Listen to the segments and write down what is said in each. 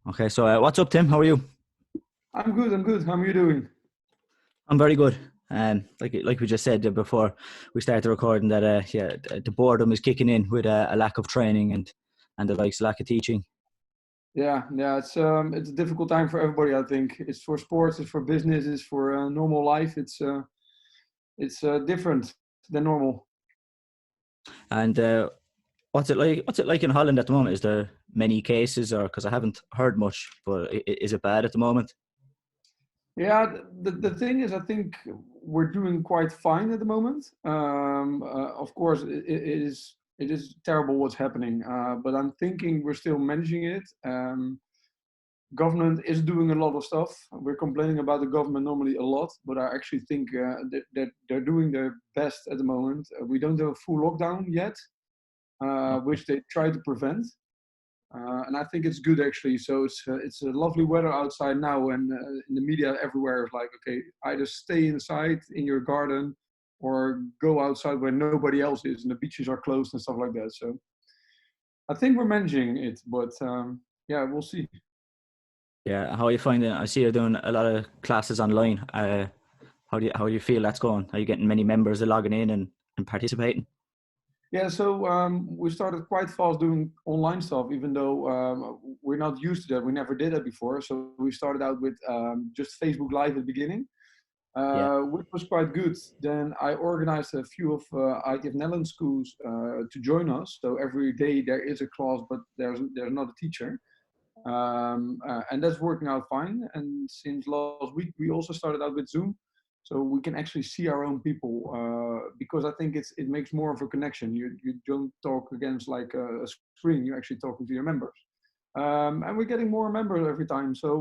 Okay, so what's up, Tim? How are you? I'm good. I'm good. How are you doing? I'm very good. Like we just said before we started the recording, that the boredom is kicking in with a lack of training and the likes lack of teaching. Yeah. It's a difficult time for everybody. I think it's for sports, it's for business, it's for normal life. It's different than normal. And what's it like? What's it like in Holland at the moment? Is there many cases, or because I haven't heard much, but is it bad at the moment? Yeah. The thing is, I think we're doing quite fine at the moment. Of course, it is terrible what's happening, but I'm thinking we're still managing it. Government is doing a lot of stuff. We're complaining about the government normally a lot, but I actually think that they're doing their best at the moment. We don't have a full lockdown yet, which they try to prevent, and I think it's good actually. So it's a lovely weather outside now, and in the media everywhere is like, okay, either stay inside in your garden or go outside where nobody else is, and the beaches are closed and stuff like that. So I think we're managing it, but yeah, we'll see. Yeah, how are you finding it? I see you're doing a lot of classes online. How do you feel that's going? Are you getting many members logging in and participating? Yeah, so we started quite fast doing online stuff, even though we're not used to that. We never did that before. So we started out with just Facebook Live at the beginning, Yeah, which was quite good. Then I organized a few of ITF Netherlands schools to join us. So every day there is a class, but there's not a teacher. And that's working out fine. And since last week, we also started out with Zoom, so we can actually see our own people. Because I think it makes more of a connection. You don't talk against like a screen. You're actually talking to your members. And we're getting more members every time, so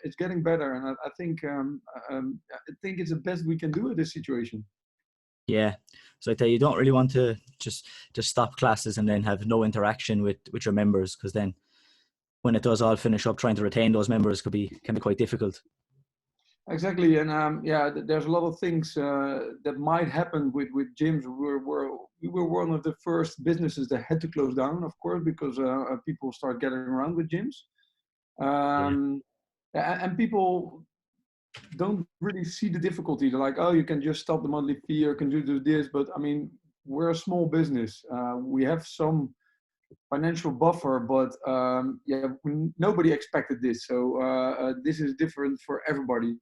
it's getting better. And I think it's the best we can do in this situation. yeah. So I tell you, you don't really want to just stop classes and then have no interaction with your members, because then when it does all finish up, trying to retain those members can be quite difficult. Exactly, and yeah, there's a lot of things that might happen with gyms. We were one of the first businesses that had to close down, of course, because people start getting around with gyms, Yeah. and people don't really see the difficulty. They're like, oh, you can just stop the monthly fee or can do this, but I mean, we're a small business. We have some financial buffer, but yeah, nobody expected this, so this is different for everybody.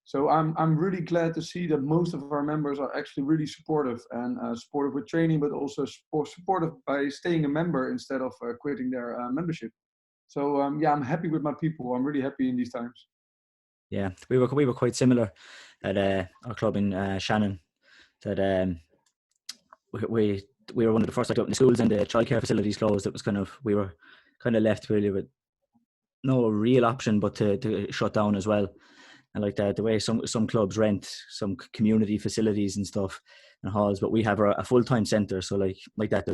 So I'm really glad to see that most of our members are actually really supportive and supportive with training, but also supportive by staying a member instead of quitting their membership. So yeah, I'm happy with my people. I'm really happy in these times. Yeah, we were quite similar at our club in Shannon. That we we were one of the first to open the schools, and the childcare facilities closed. It was we were kind of left really with no real option but to shut down as well. And like the way some clubs rent some community facilities and stuff and halls, but we have a full time centre. So like that,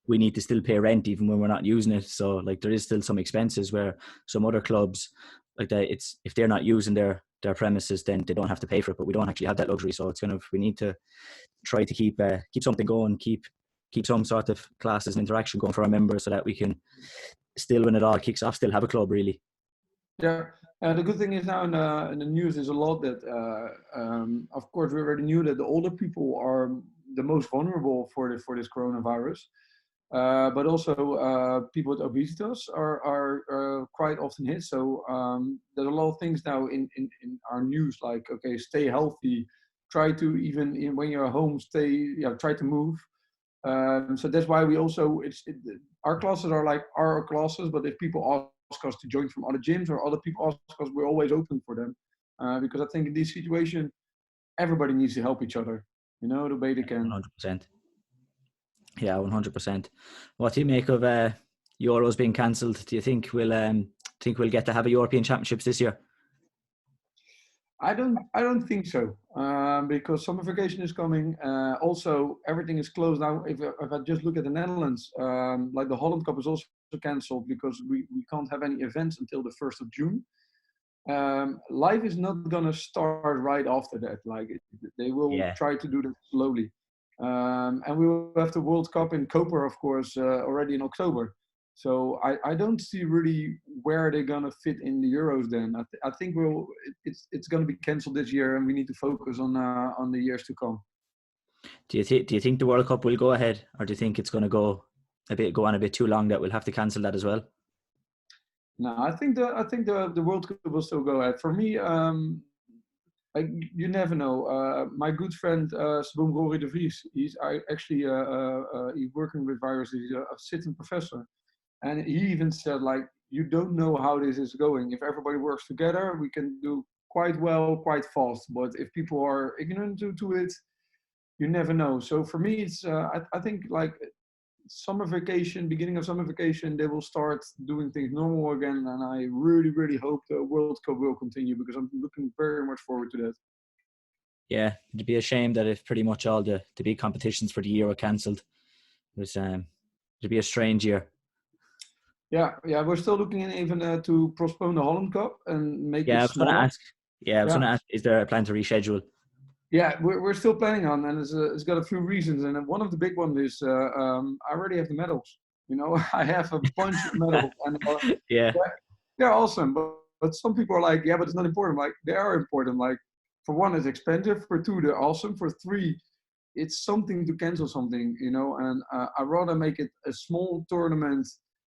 we need to still pay rent even when we're not using it. So like there is still some expenses where some other clubs like that, it's if they're not using their premises, then they don't have to pay for it. But we don't actually have that luxury. So it's we need to try to keep something going, keep some sort of classes and interaction going for our members, so that we can still, when it all kicks off, still have a club really. Yeah, the good thing is now in the news is a lot that, of course, we already knew that the older people are the most vulnerable for this coronavirus. But also people with obesity are quite often hit. So there's a lot of things now in our news, like, okay, stay healthy, try to even when you're home, try to move. So that's why we also our classes are like our classes, but if people ask us to join from other gyms or other people ask us, we're always open for them, because I think in this situation everybody needs to help each other, the way they can. 100%. Yeah, 100%. What do you make of Euros being cancelled? Do you think we'll get to have a European Championships this year? I don't think so, because summer vacation is coming. Also, everything is closed now. If I just look at the Netherlands, like the Holland Cup is also cancelled because we can't have any events until the 1st of June. Life is not gonna start right after that. Like they will Yeah, try to do that slowly, and we will have the World Cup in Koper, of course, already in October. So I don't see really where they're gonna fit in the Euros. Then I think it's gonna be cancelled this year, and we need to focus on the years to come. Do you think the World Cup will go ahead, or do you think it's going to go on a bit too long that we'll have to cancel that as well? No, I think the World Cup will still go ahead. For me, like, you never know. My good friend Saboom Rory de Vries, he's working with viruses. He's a sitting professor, and he even said, like, you don't know how this is going. If everybody works together, we can do quite well, quite fast. But if people are ignorant to it, you never know. So for me, it's I think, like, summer vacation, beginning of summer vacation, they will start doing things normal again. And I really, really hope the World Cup will continue, because I'm looking very much forward to that. Yeah, it'd be a shame that if pretty much all the big competitions for the year were cancelled. It'd be a strange year. Yeah, we're still looking in even to postpone the Holland Cup and make Yeah, it I was going to smaller. ask. Yeah, I was going Yeah, to ask, is there a plan to reschedule? yeah, we're still planning on, and it's got a few reasons, and one of the big ones is I already have the medals. You know, I have a bunch of medals, and Yeah, they're awesome. But some people are like, yeah, but it's not important. Like, they are important. Like, for one, it's expensive. For two, they're awesome. For three, it's something to cancel something, you know. And I rather make it a small tournament,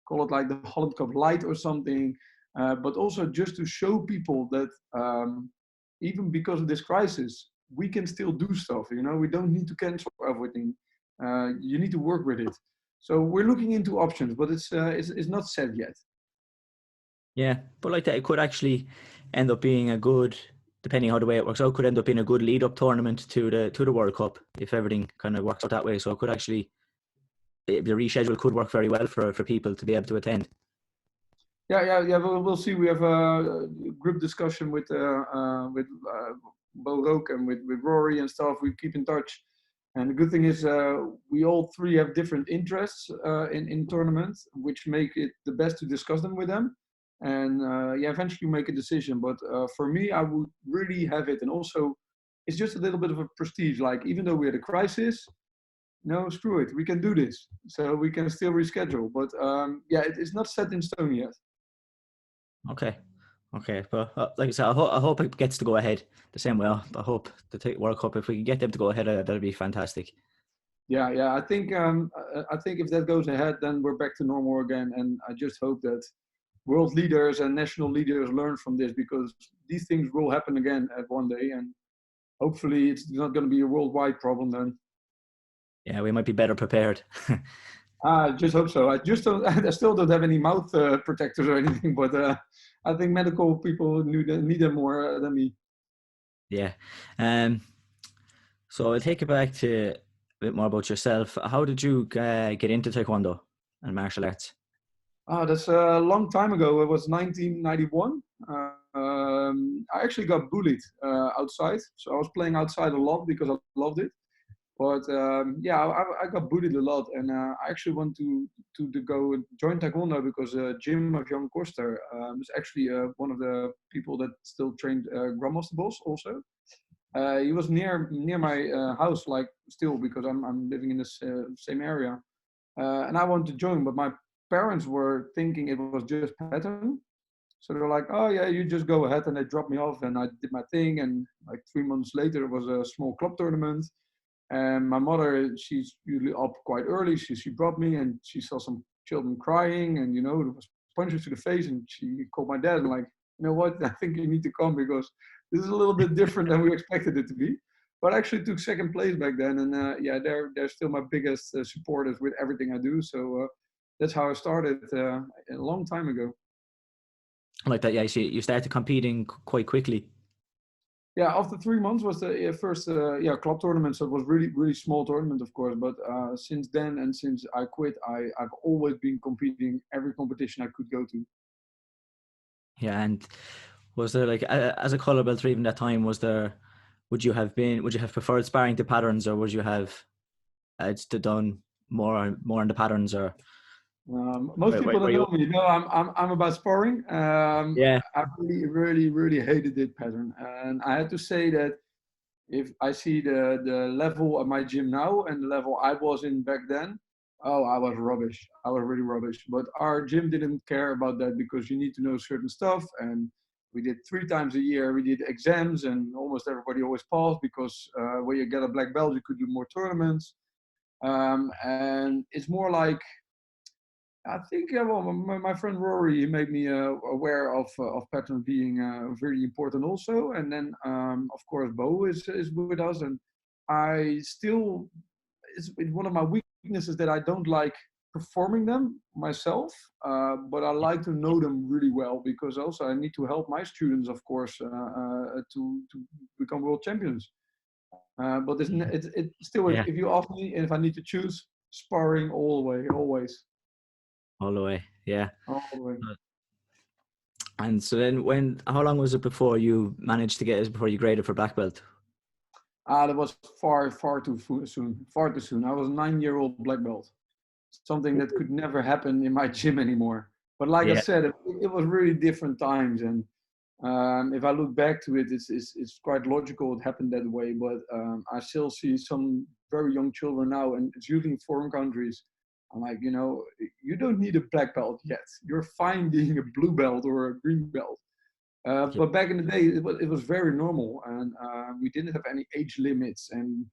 call it like the Holland Cup Light or something, but also just to show people that even because of this crisis, we can still do stuff. You know, we don't need to cancel everything. You need to work with it. So we're looking into options, but it's not set yet. yeah, but like that, it could actually end up being a good, depending how the way it works out, could end up being a good lead-up tournament to the World Cup if everything kind of works out that way. So it could actually, the reschedule could work very well for people to be able to attend. Yeah. We'll see. We have a group discussion with Bo Rook and with Rory and stuff. We keep in touch, and the good thing is we all three have different interests in tournaments, which make it the best to discuss them with them, and yeah, eventually make a decision. But for me, I would really have it, and also it's just a little bit of a prestige. Like, even though we're at a crisis, no, screw it, we can do this, so we can still reschedule. But yeah, it's not set in stone yet. Okay. But like I said, I hope it gets to go ahead the same way. I hope the World Cup, if we can get them to go ahead, that'd be fantastic. Yeah. I think if that goes ahead, then we're back to normal again. And I just hope that world leaders and national leaders learn from this, because these things will happen again at one day, and hopefully it's not going to be a worldwide problem then. Yeah, we might be better prepared. I just hope so. I just don't. I still don't have any mouth protectors or anything, but I think medical people need them more than me. Yeah. So I'll take it back to a bit more about yourself. How did you get into Taekwondo and martial arts? That's a long time ago. It was 1991. I actually got bullied outside, so I was playing outside a lot because I loved it. But yeah, I got bullied a lot, and I actually want to go join Taekwondo because Jim of Jan Koster is actually one of the people that still trained Grandmaster Boss also. He was near my house, like, still, because I'm living in this same area, and I wanted to join, but my parents were thinking it was just pattern. So they were like, "Oh yeah, you just go ahead," and they dropped me off, and I did my thing. And like 3 months later, it was a small club tournament. And my mother, she's usually up quite early. She brought me, and she saw some children crying, and, you know, there was punches to the face. And she called my dad and, like, you know what, I think you need to come, because this is a little bit different than we expected it to be. But I actually took second place back then, and yeah, they're still my biggest supporters with everything I do. So that's how I started a long time ago. Like that, yeah. So you started competing quite quickly. Yeah, after 3 months was the first club tournament. So it was really small tournament, of course. But since then, and since I quit, I've always been competing every competition I could go to. Yeah, and was there, like, as a colour belt, or even that time, would you have preferred sparring to patterns, or would you have done more on the patterns, or Most people were that you? know me know I'm about sparring. Yeah, I really hated it pattern, and I had to say that if I see the level of my gym now and the level I was in back then, Oh, I was rubbish. I was really rubbish. But our gym didn't care about that because you need to know certain stuff. And we did 3 times a year. We did exams, and almost everybody always passed because when you get a black belt, you could do more tournaments. And it's more like I think well, my friend Rory he made me aware of patterns being very important also. And then of course Bo is with us, and I still it's one of my weaknesses that I don't like performing them myself, but I like to know them really well because also I need to help my students, of course, to become world champions. But it's still, Yeah, if you ask me if I need to choose, sparring all the way, always, all the way. Yeah. all the way. And so then, how long was it before you managed to get before you graded for black belt? That was far too soon, far too soon. I was a 9-year-old black belt, something that could never happen in my gym anymore. But like I Yeah. said, it was really different times, and if I look back to it, it's quite logical it happened that way. But I still see some very young children now, and it's usually in foreign countries. I'm like, you don't need a black belt yet. You're fine being a blue belt or a green belt. But back in the day, it was very normal, and we didn't have any age limits, and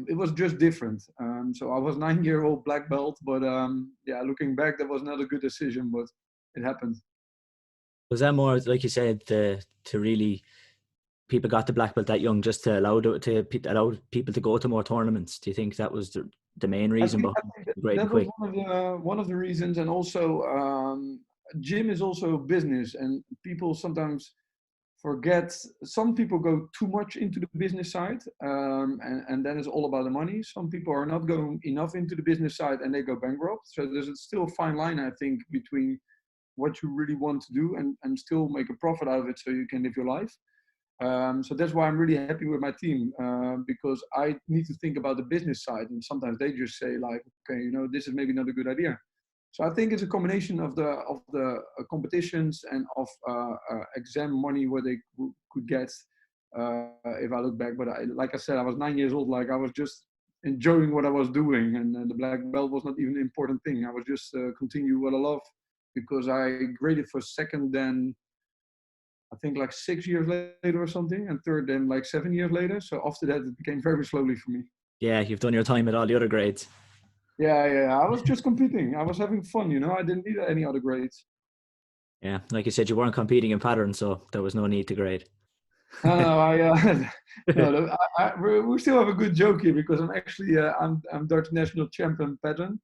it was just different. So I was 9-year-old black belt, but yeah, looking back, that was not a good decision, but it happened. Was that more like you said to really people got the black belt that young just to allow people to go to more tournaments? Do you think that was the main I reason think, behind that, grading that was quick? one of the reasons, and also gym is also business, and people sometimes forget. Some people go too much into the business side, and then it's all about the money. Some people are not going enough into the business side, and they go bankrupt. So there's still a fine line, I think, between what you really want to do and still make a profit out of it, so you can live your life. So that's why I'm really happy with my team, because I need to think about the business side, and sometimes they just say like, okay, this is maybe not a good idea. So I think it's a combination of the competitions and of exam money where they could get if I look back. But like I said, I was 9 years old. Like I was just enjoying what I was doing, and the black belt was not even an important thing. I was just continue what I love because I graded for second then I think like 6 years later or something, and third then like 7 years later. So after that, it became very slowly for me. Yeah, you've done your time at all the other grades. Yeah, yeah. I was just competing. I was having fun, I didn't need any other grades. Yeah, like you said, you weren't competing in pattern, so there was no need to grade. No, no, no. We still have a good joke here because I'm actually I'm Dutch national champion pattern.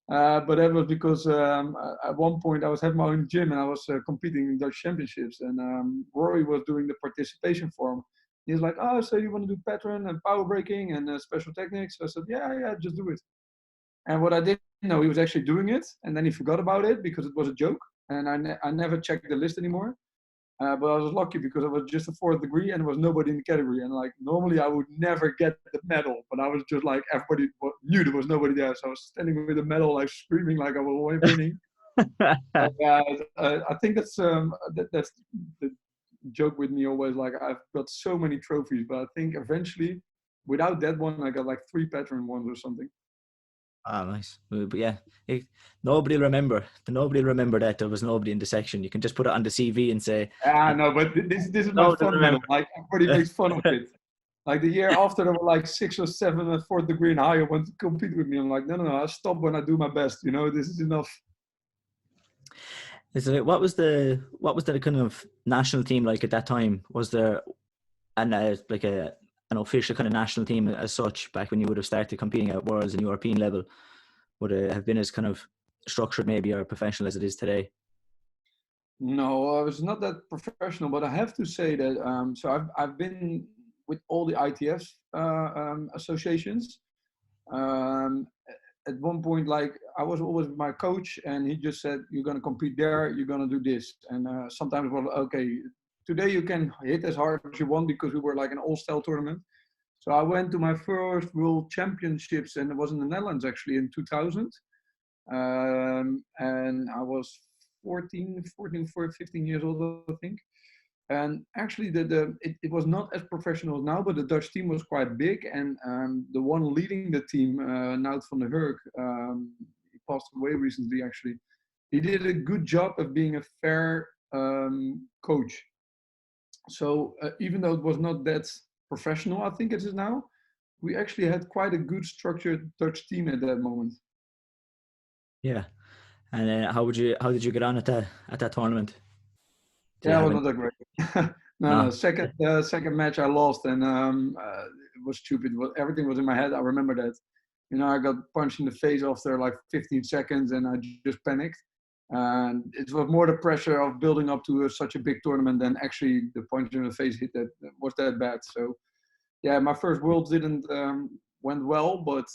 But that was because at one point I was having my own gym and I was competing in Dutch championships, and Rory was doing the participation form. He's like, "Oh, so you want to do pattern and power breaking and special techniques?" I said, "Yeah, yeah, just do it." And what I didn't know, he was actually doing it, and then he forgot about it because it was a joke, and I never checked the list anymore. But I was lucky because I was just a fourth degree and there was nobody in the category. And like normally I would never get the medal, but I was just like everybody knew there was nobody there, so I was standing with the medal, like screaming like I was winning. I think that's the joke with me always. Like I've got so many trophies, but I think eventually, without that one, I got like 3 pattern ones or something. Ah, nice. But yeah, nobody will remember. Nobody will remember that there was nobody in the section. You can just put it on the CV and say, Ah, no, but this is my "No, don't fun medal. remember." Like everybody makes fun of it. Like the year after, there were like 6 or 7 at fourth degree and higher want to compete with me. I'm like, no, no, no, I stop when I do my best. This is enough. What was the kind of national team like at that time? Was there like an official kind of national team as such back when you would have started competing at worlds and European level? Would it have been as kind of structured maybe or professional as it is today? No, I was not that professional, but I have to say that. So I've been with all the ITF associations. Um, at one point, like I was always with my coach, and he just said, "You're gonna compete there. You're gonna do this." And sometimes, well, okay, today you can hit as hard as you want because we were like an all-style tournament. So I went to my first World Championships, and it was in the Netherlands actually in 2000. And I was 14, 15 years old, I think. And actually, it was not as professional now, but the Dutch team was quite big. And the one leading the team, Nout van der Hurk, he passed away recently, actually. He did a good job of being a fair coach. So even though it was not that professional, I think it is now, we actually had quite a good structured Dutch team at that moment. Yeah. And how did you get on at that tournament? Yeah, it was not that great. No. No. Second match I lost, and it was stupid. Everything was in my head. I remember that. I got punched in the face after like 15 seconds, and I just panicked. And it was more the pressure of building up to such a big tournament than actually the punch in the face hit that was that bad. So yeah, my first Worlds didn't went well, but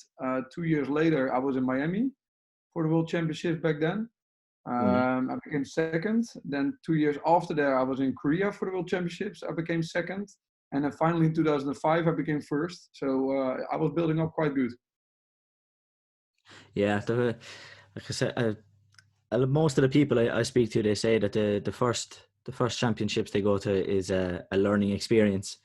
2 years later I was in Miami for the World Championships back then. I became second. Then 2 years after that, I was in Korea for the World Championships. I became second. And then finally in 2005, I became first. So I was building up quite good. Yeah, like I said, most of the people I speak to, they say that the first championships they go to is a learning experience.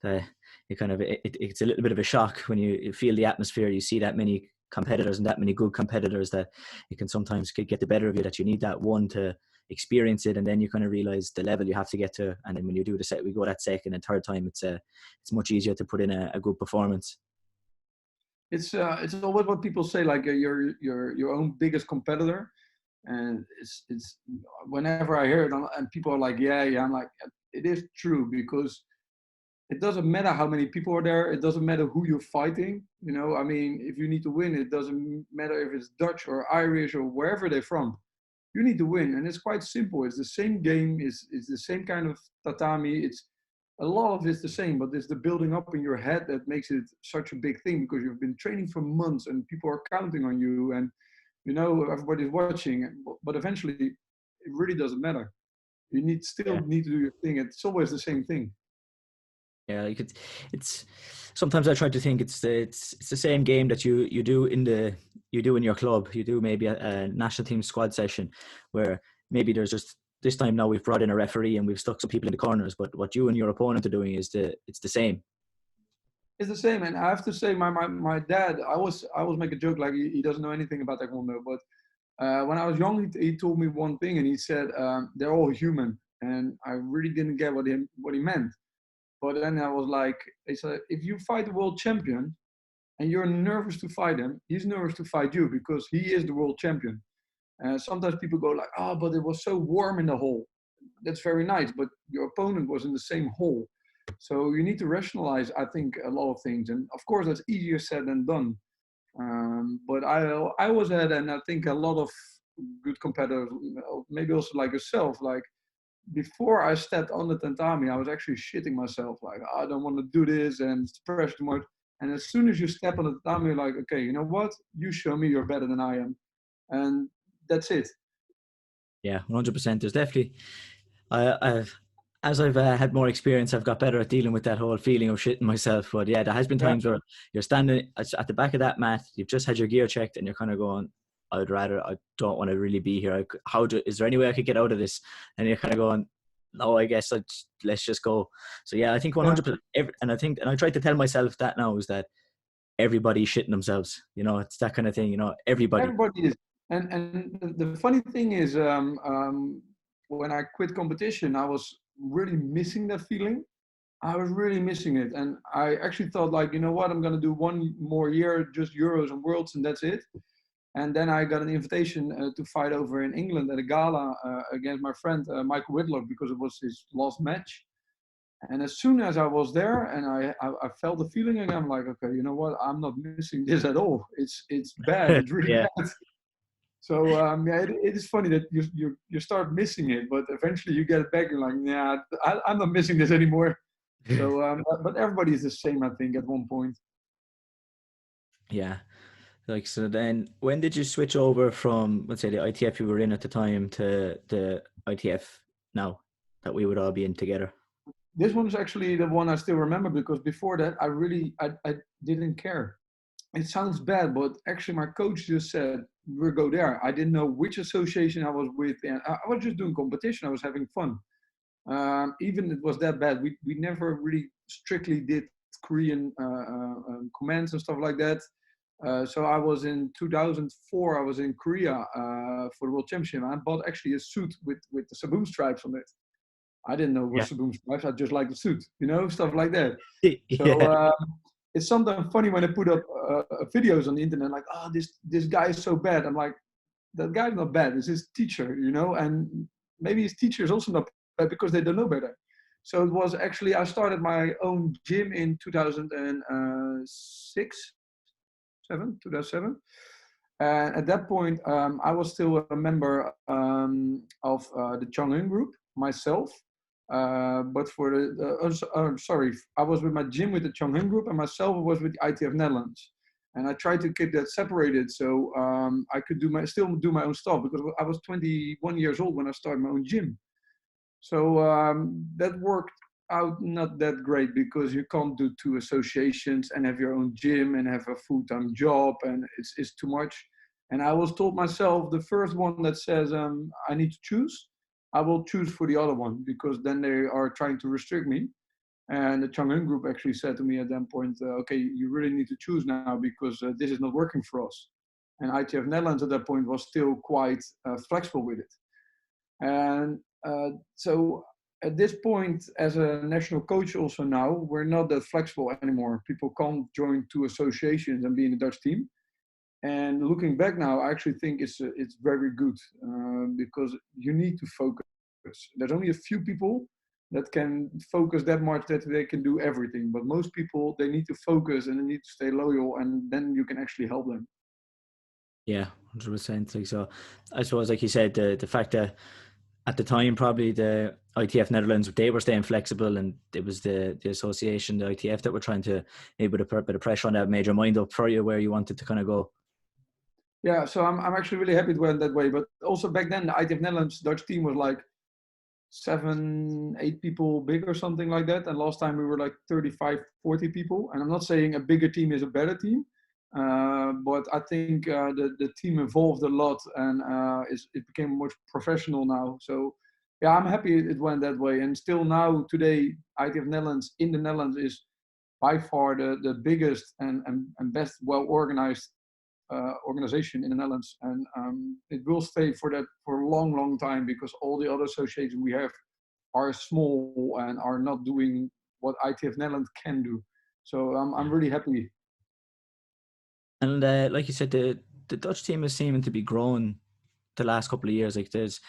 It's a little bit of a shock when you feel the atmosphere. You see that many competitors and that many good competitors that it can sometimes get the better of you. That you need that one to experience it, and then you kind of realize the level you have to get to. And then when you do we go that second and third time, it's much easier to put in a good performance. It's always what people say, like you're your own biggest competitor. And it's whenever I hear it, and people are like, yeah, I'm like, it is true, because it doesn't matter how many people are there. It doesn't matter who you're fighting. I mean, if you need to win, it doesn't matter if it's Dutch or Irish or wherever they're from. You need to win, and it's quite simple. It's the same game. It's the same kind of tatami. It's a lot of it's the same, but it's the building up in your head that makes it such a big thing, because you've been training for months and people are counting on you, and everybody's watching. But eventually, it really doesn't matter. You still need to do your thing. It's always the same thing. Yeah, it's sometimes I try to think it's the same game that you do in your club. You do maybe a national team squad session where maybe there's just this time now we've brought in a referee and we've stuck some people in the corners, but what you and your opponent are doing it's the same. It's the same, and I have to say, my dad, I always make a joke like he doesn't know anything about Taekwondo, but when I was young, he told me one thing, and he said they're all human, and I really didn't get what he meant. But then I was like, he said, if you fight the world champion and you're nervous to fight him, he's nervous to fight you because he is the world champion. Sometimes people go like, oh, but it was so warm in the hole. That's very nice, but your opponent was in the same hole. So you need to rationalize, I think, a lot of things. And of course, that's easier said than done. But I was at, and I think a lot of good competitors, maybe also like yourself, like, before I stepped on the tatami, I was actually shitting myself. Like, I don't want to do this, and it's pressure too much. And as soon as you step on the tatami, you're like, okay, you know what? You show me you're better than I am, and that's it. Yeah, 100%. There's definitely, as I've had more experience, I've got better at dealing with that whole feeling of shitting myself. But yeah, there has been times where you're standing at the back of that mat, you've just had your gear checked, and you're kind of going, I don't want to really be here. Is there any way I could get out of this? And you're kind of going, no, I guess let's just go. So yeah, I think 100%. And I try to tell myself that now is that everybody's shitting themselves. It's that kind of thing. Everybody is. And the funny thing is, when I quit competition, I was really missing that feeling. I was really missing it, and I actually thought, like, you know what, I'm gonna do one more year, just Euros and Worlds, and that's it. And then I got an invitation to fight over in England at a gala against my friend Michael Whitlock, because it was his last match. And as soon as I was there and I felt the feeling again, I'm like, okay, you know what? I'm not missing this at all. It's bad. It's really bad. So yeah, it is funny that you start missing it, but eventually you get it back. You're like, yeah, I'm not missing this anymore. So, but everybody is the same, I think, at one point. Yeah. Like, so then when did you switch over from, let's say, the ITF you were in at the time to the ITF now that we would all be in together? This one is actually the one I still remember, because before that, I didn't care. It sounds bad, but actually my coach just said, we'll go there. I didn't know which association I was with, and I was just doing competition. I was having fun. Even it was that bad. We never really strictly did Korean commands and stuff like that. So I was in 2004. I was in Korea for the World Championship. I bought actually a suit with the Saboom stripes on it. I didn't know it was Yeah. Saboom stripes. I just liked the suit, stuff like that. So Yeah. it's sometimes funny when I put up videos on the internet, like, oh, this guy is so bad. I'm like, that guy's not bad. It's his teacher, and maybe his teacher is also not bad because they don't know better. So it was actually, I started my own gym in 2007. And at that point, I was still a member of the Chang'un group myself. But for sorry, I was with my gym with the Chang'un group, and myself was with the ITF Netherlands. And I tried to keep that separated so I could still do my own stuff, because I was 21 years old when I started my own gym. So that worked out not that great, because you can't do two associations and have your own gym and have a full-time job, and it's too much. And I was told myself, the first one that says I need to choose, I will choose for the other one, because then they are trying to restrict me. And the Chang'un group actually said to me at that point, okay, you really need to choose now, because this is not working for us. And ITF Netherlands at that point was still quite flexible with it. And so at this point, as a national coach also now, we're not that flexible anymore. People can't join two associations and be in the Dutch team. And looking back now, I actually think it's very good, because you need to focus. There's only a few people that can focus that much that they can do everything. But most people, they need to focus and they need to stay loyal, and then you can actually help them. Yeah, 100%. Like, so I suppose, like you said, the fact that at the time, probably the ITF Netherlands, they were staying flexible, and it was the association, the ITF, that were trying to, maybe with a bit of pressure on that, made your mind up for you where you wanted to kind of go. Yeah, so I'm actually really happy it went that way. But also back then, the ITF Netherlands Dutch team was like 7-8 people big or something like that. And last time we were like 35-40 people. And I'm not saying a bigger team is a better team, but I think the team evolved a lot, and it became much professional now. So yeah, I'm happy it went that way. And still now today, ITF Netherlands in the Netherlands is by far the biggest and best well organized organization in the Netherlands, and it will stay for that for a long time, because all the other associations we have are small and are not doing what ITF Netherlands can do. So I'm really happy. And like you said, the Dutch team is seeming to be growing the last couple of years. Like there's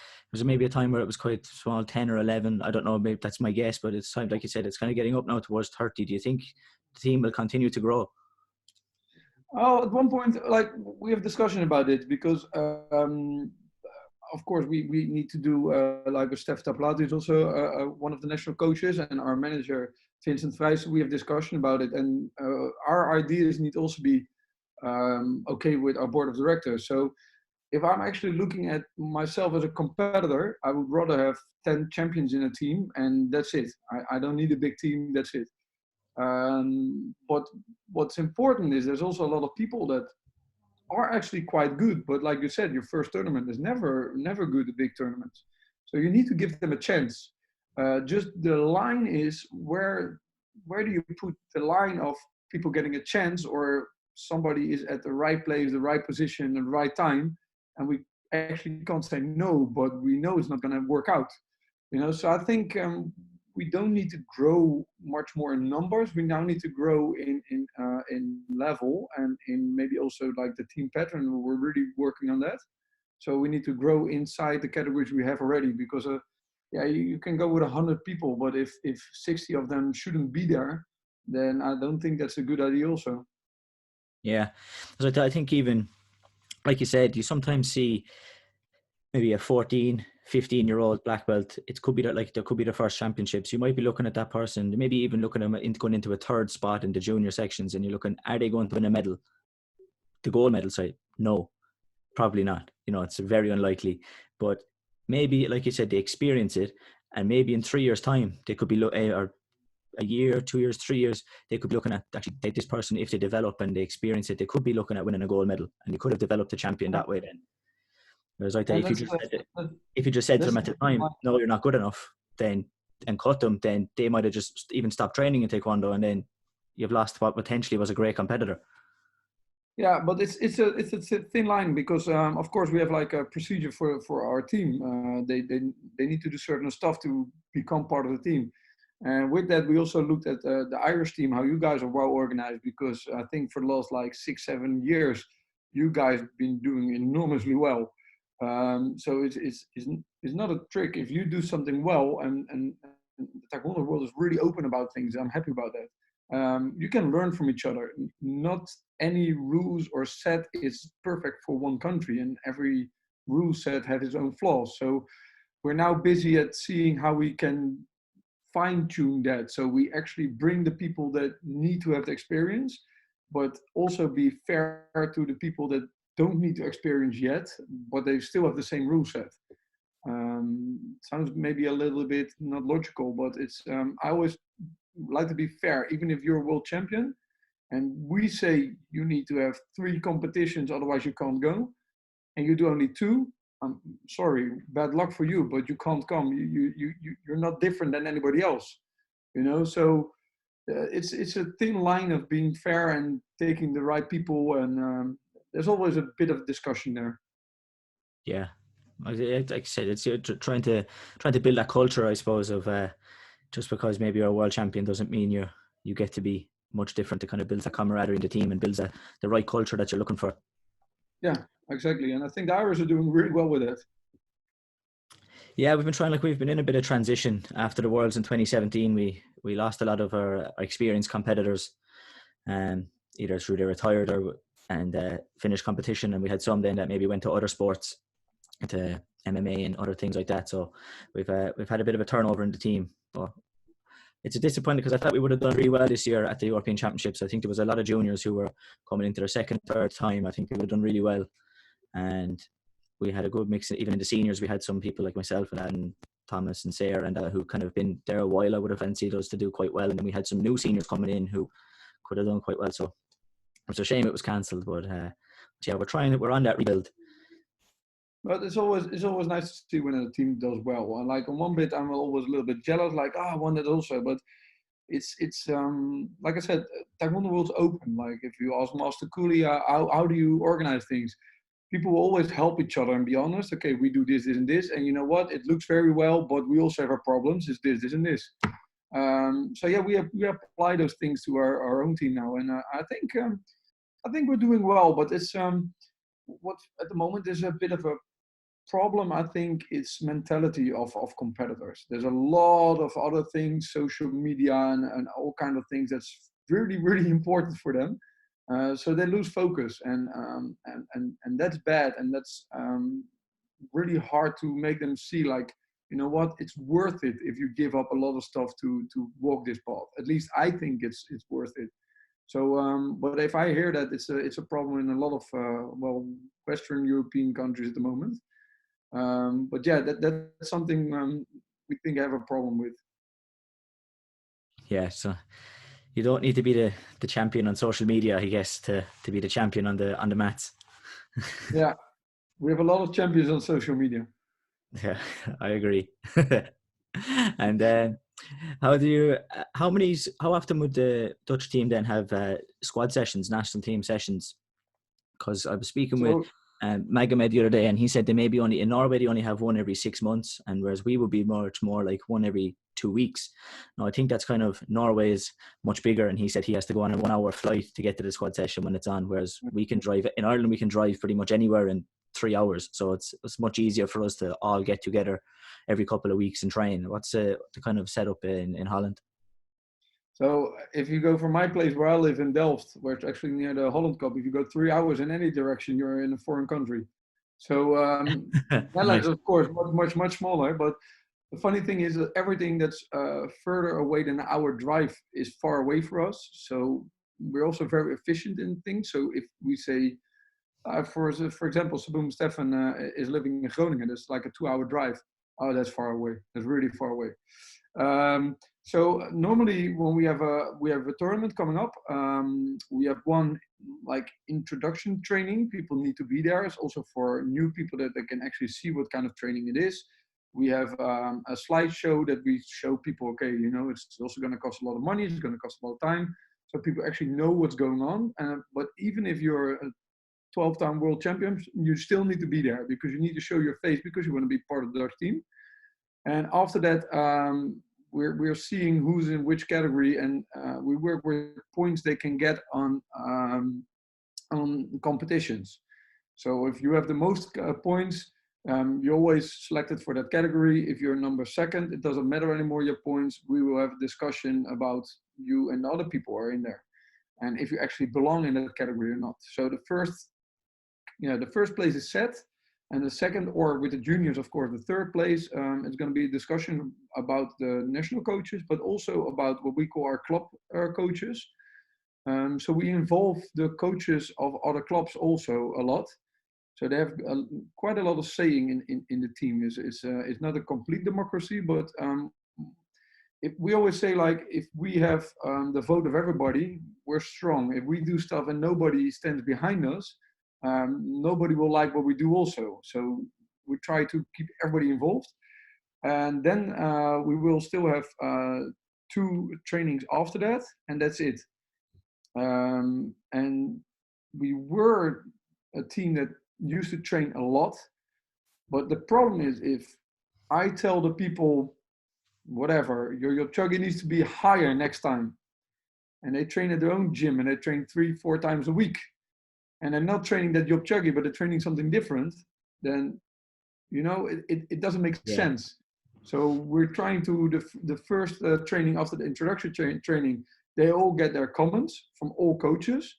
maybe a time where it was quite small, 10 or 11. I don't know, maybe that's my guess, but it's time, like you said, it's kind of getting up now towards 30. Do you think the team will continue to grow? Oh, at one point, like we have discussion about it, because of course we need to do like with Stef Taplato is also one of the national coaches, and our manager Vincent Vrijs. We have discussion about it, and our ideas need also be okay with our board of directors. So if I'm actually looking at myself as a competitor, I would rather have 10 champions in a team, and that's it. I don't need a big team. That's it. But what's important is there's also a lot of people that are actually quite good, but like you said, your first tournament is never good at big tournaments. So you need to give them a chance. Just the line is where do you put the line of people getting a chance, or somebody is at the right place, the right position, the right time, and we actually can't say no, but we know it's not going to work out. So I think we don't need to grow much more in numbers. We now need to grow in level, and in maybe also like the team pattern. We're really working on that. So we need to grow inside the categories we have already, because yeah, you can go with 100 people, but if 60 of them shouldn't be there, then I don't think that's a good idea also. Yeah. So I think, even like you said, you sometimes see maybe a 14, 15-year-old black belt. It could be that, like, there could be the first championships. You might be looking at that person, maybe even looking at them going into a third spot in the junior sections, and you're looking, are they going to win a medal? The gold medal, sorry. No, probably not. It's very unlikely. But maybe, like you said, they experience it, and maybe in 3 years' time, they could be, or a year, 2 years, 3 years, they could be looking at, actually, take this person, if they develop and they experience it, they could be looking at winning a gold medal, and they could have developed a champion that way then. Whereas like that, And if you just said to them at the time, no, you're not good enough, then and cut them, then they might have just even stopped training in Taekwondo, and then you've lost what potentially was a great competitor. Yeah, but it's a thin line because of course we have like a procedure for our team. They need to do certain stuff to become part of the team. And with that, we also looked at the Irish team, how you guys are well organized, because I think for the last like 6-7 years, you guys have been doing enormously well. So it's not a trick if you do something well, and the Taekwondo world is really open about things. I'm happy about that. You can learn from each other. Not any rules or set is perfect for one country, and every rule set has its own flaws. So we're now busy at seeing how we can fine-tune that, so we actually bring the people that need to have the experience, but also be fair to the people that don't need to experience yet, but they still have the same rule set. Sounds maybe a little bit not logical, but it's I always like to be fair. Even if you're a world champion and we say you need to have 3 competitions, otherwise you can't go, and you do only 2, I'm sorry, bad luck for you, but you can't come. You're not different than anybody else, you know. So it's a thin line of being fair and taking the right people, and there's always a bit of discussion there. Yeah, like I said, it's trying to build that culture, I suppose, of just because maybe you're a world champion doesn't mean you get to be much different. It kind of builds that camaraderie in the team and builds the right culture that you're looking for. Yeah, exactly. And I think the Irish are doing really well with it. Yeah, we've been in a bit of transition after the Worlds in 2017. We lost a lot of our experienced competitors, either through they retired and finished competition, and we had some then that maybe went to other sports, to MMA and other things like that. So we've had a bit of a turnover in the team, but it's a disappointment because I thought we would have done really well this year at the European Championships. I think there was a lot of juniors who were coming into their second, third time. I think they would have done really well, and we had a good mix. Even in the seniors, we had some people like myself and Thomas and Sarah and who kind of been there a while. I would have fancied us to do quite well, and then we had some new seniors coming in who could have done quite well. So it's a shame it was cancelled, but yeah, we're on that rebuild. But it's always nice to see when a team does well. And like on one bit, I'm always a little bit jealous, like I won that also. But it's like I said, Taekwondo World's open. Like if you ask Master Kool, how do you organize things? People will always help each other and be honest. Okay, we do this, this, and this, and you know what? It looks very well, but we also have our problems. It's this, this, and this. So yeah, we apply those things to our own team now, and I think we're doing well. But it's what at the moment there's a bit of a problem. I think it's mentality of competitors. There's a lot of other things, social media and all kind of things that's really, really important for them. So they lose focus, and that's bad, and that's really hard to make them see, like, you know what, it's worth it if you give up a lot of stuff to walk this path. At least I think it's worth it. So, but if I hear that it's a problem in a lot of Western European countries at the moment. But yeah, that's something we think I have a problem with. Yeah, so you don't need to be the champion on social media, I guess, to be the champion on the mats. Yeah, we have a lot of champions on social media. Yeah, I agree. And how often would the Dutch team then have squad sessions, national team sessions? Because I was speaking with Magomed the other day, and he said in Norway they only have one every 6 months, and whereas we would be much more like one every 2 weeks. Now I think that's kind of, Norway is much bigger, and he said he has to go on a 1 hour flight to get to the squad session when it's on, whereas we can drive in Ireland. We can drive pretty much anywhere in 3 hours, so it's much easier for us to all get together every couple of weeks and train. What's the kind of setup in Holland? So if you go from my place where I live in Delft, where it's actually near the Holland Cup, if you go 3 hours in any direction, you're in a foreign country. So Netherlands, of course, much smaller. But the funny thing is that everything that's further away than our drive is far away for us. So we're also very efficient in things. So if we say, for example, Saboom Stefan is living in Groningen, that's like a 2 hour drive. Oh, that's far away. That's really far away. So normally when we have a tournament coming up, we have one like introduction training. People need to be there. It's also for new people that they can actually see what kind of training it is. We have a slideshow that we show people, okay, you know, it's also going to cost a lot of money, it's going to cost a lot of time, so people actually know what's going on. But even if you're a 12-time world champion, you still need to be there because you need to show your face because you want to be part of the Dutch team. And after that, we're seeing who's in which category, and we work with points they can get on competitions. So if you have the most points, you're always selected for that category. If you're number second, it doesn't matter anymore your points. We will have a discussion about you and the other people who are in there, and if you actually belong in that category or not. So the first place is set, and the second, or with the juniors, of course, the third place, it's going to be a discussion about the national coaches, but also about what we call our club coaches. So we involve the coaches of other clubs also a lot. So they have quite a lot of saying in the team. It's not a complete democracy, but we always say, like, if we have the vote of everybody, we're strong. If we do stuff and nobody stands behind us, nobody will like what we do also. So we try to keep everybody involved. And then we will still have 2 trainings after that, and that's it. And we were a team that used to train a lot, but the problem is, if I tell the people, whatever, your chuggy needs to be higher next time, and they train at their own gym and they train 3-4 times a week, and they're not training that job chuggy, but they're training something different, then, you know, it doesn't make sense. So we're trying to, the first training after the introduction training, they all get their comments from all coaches.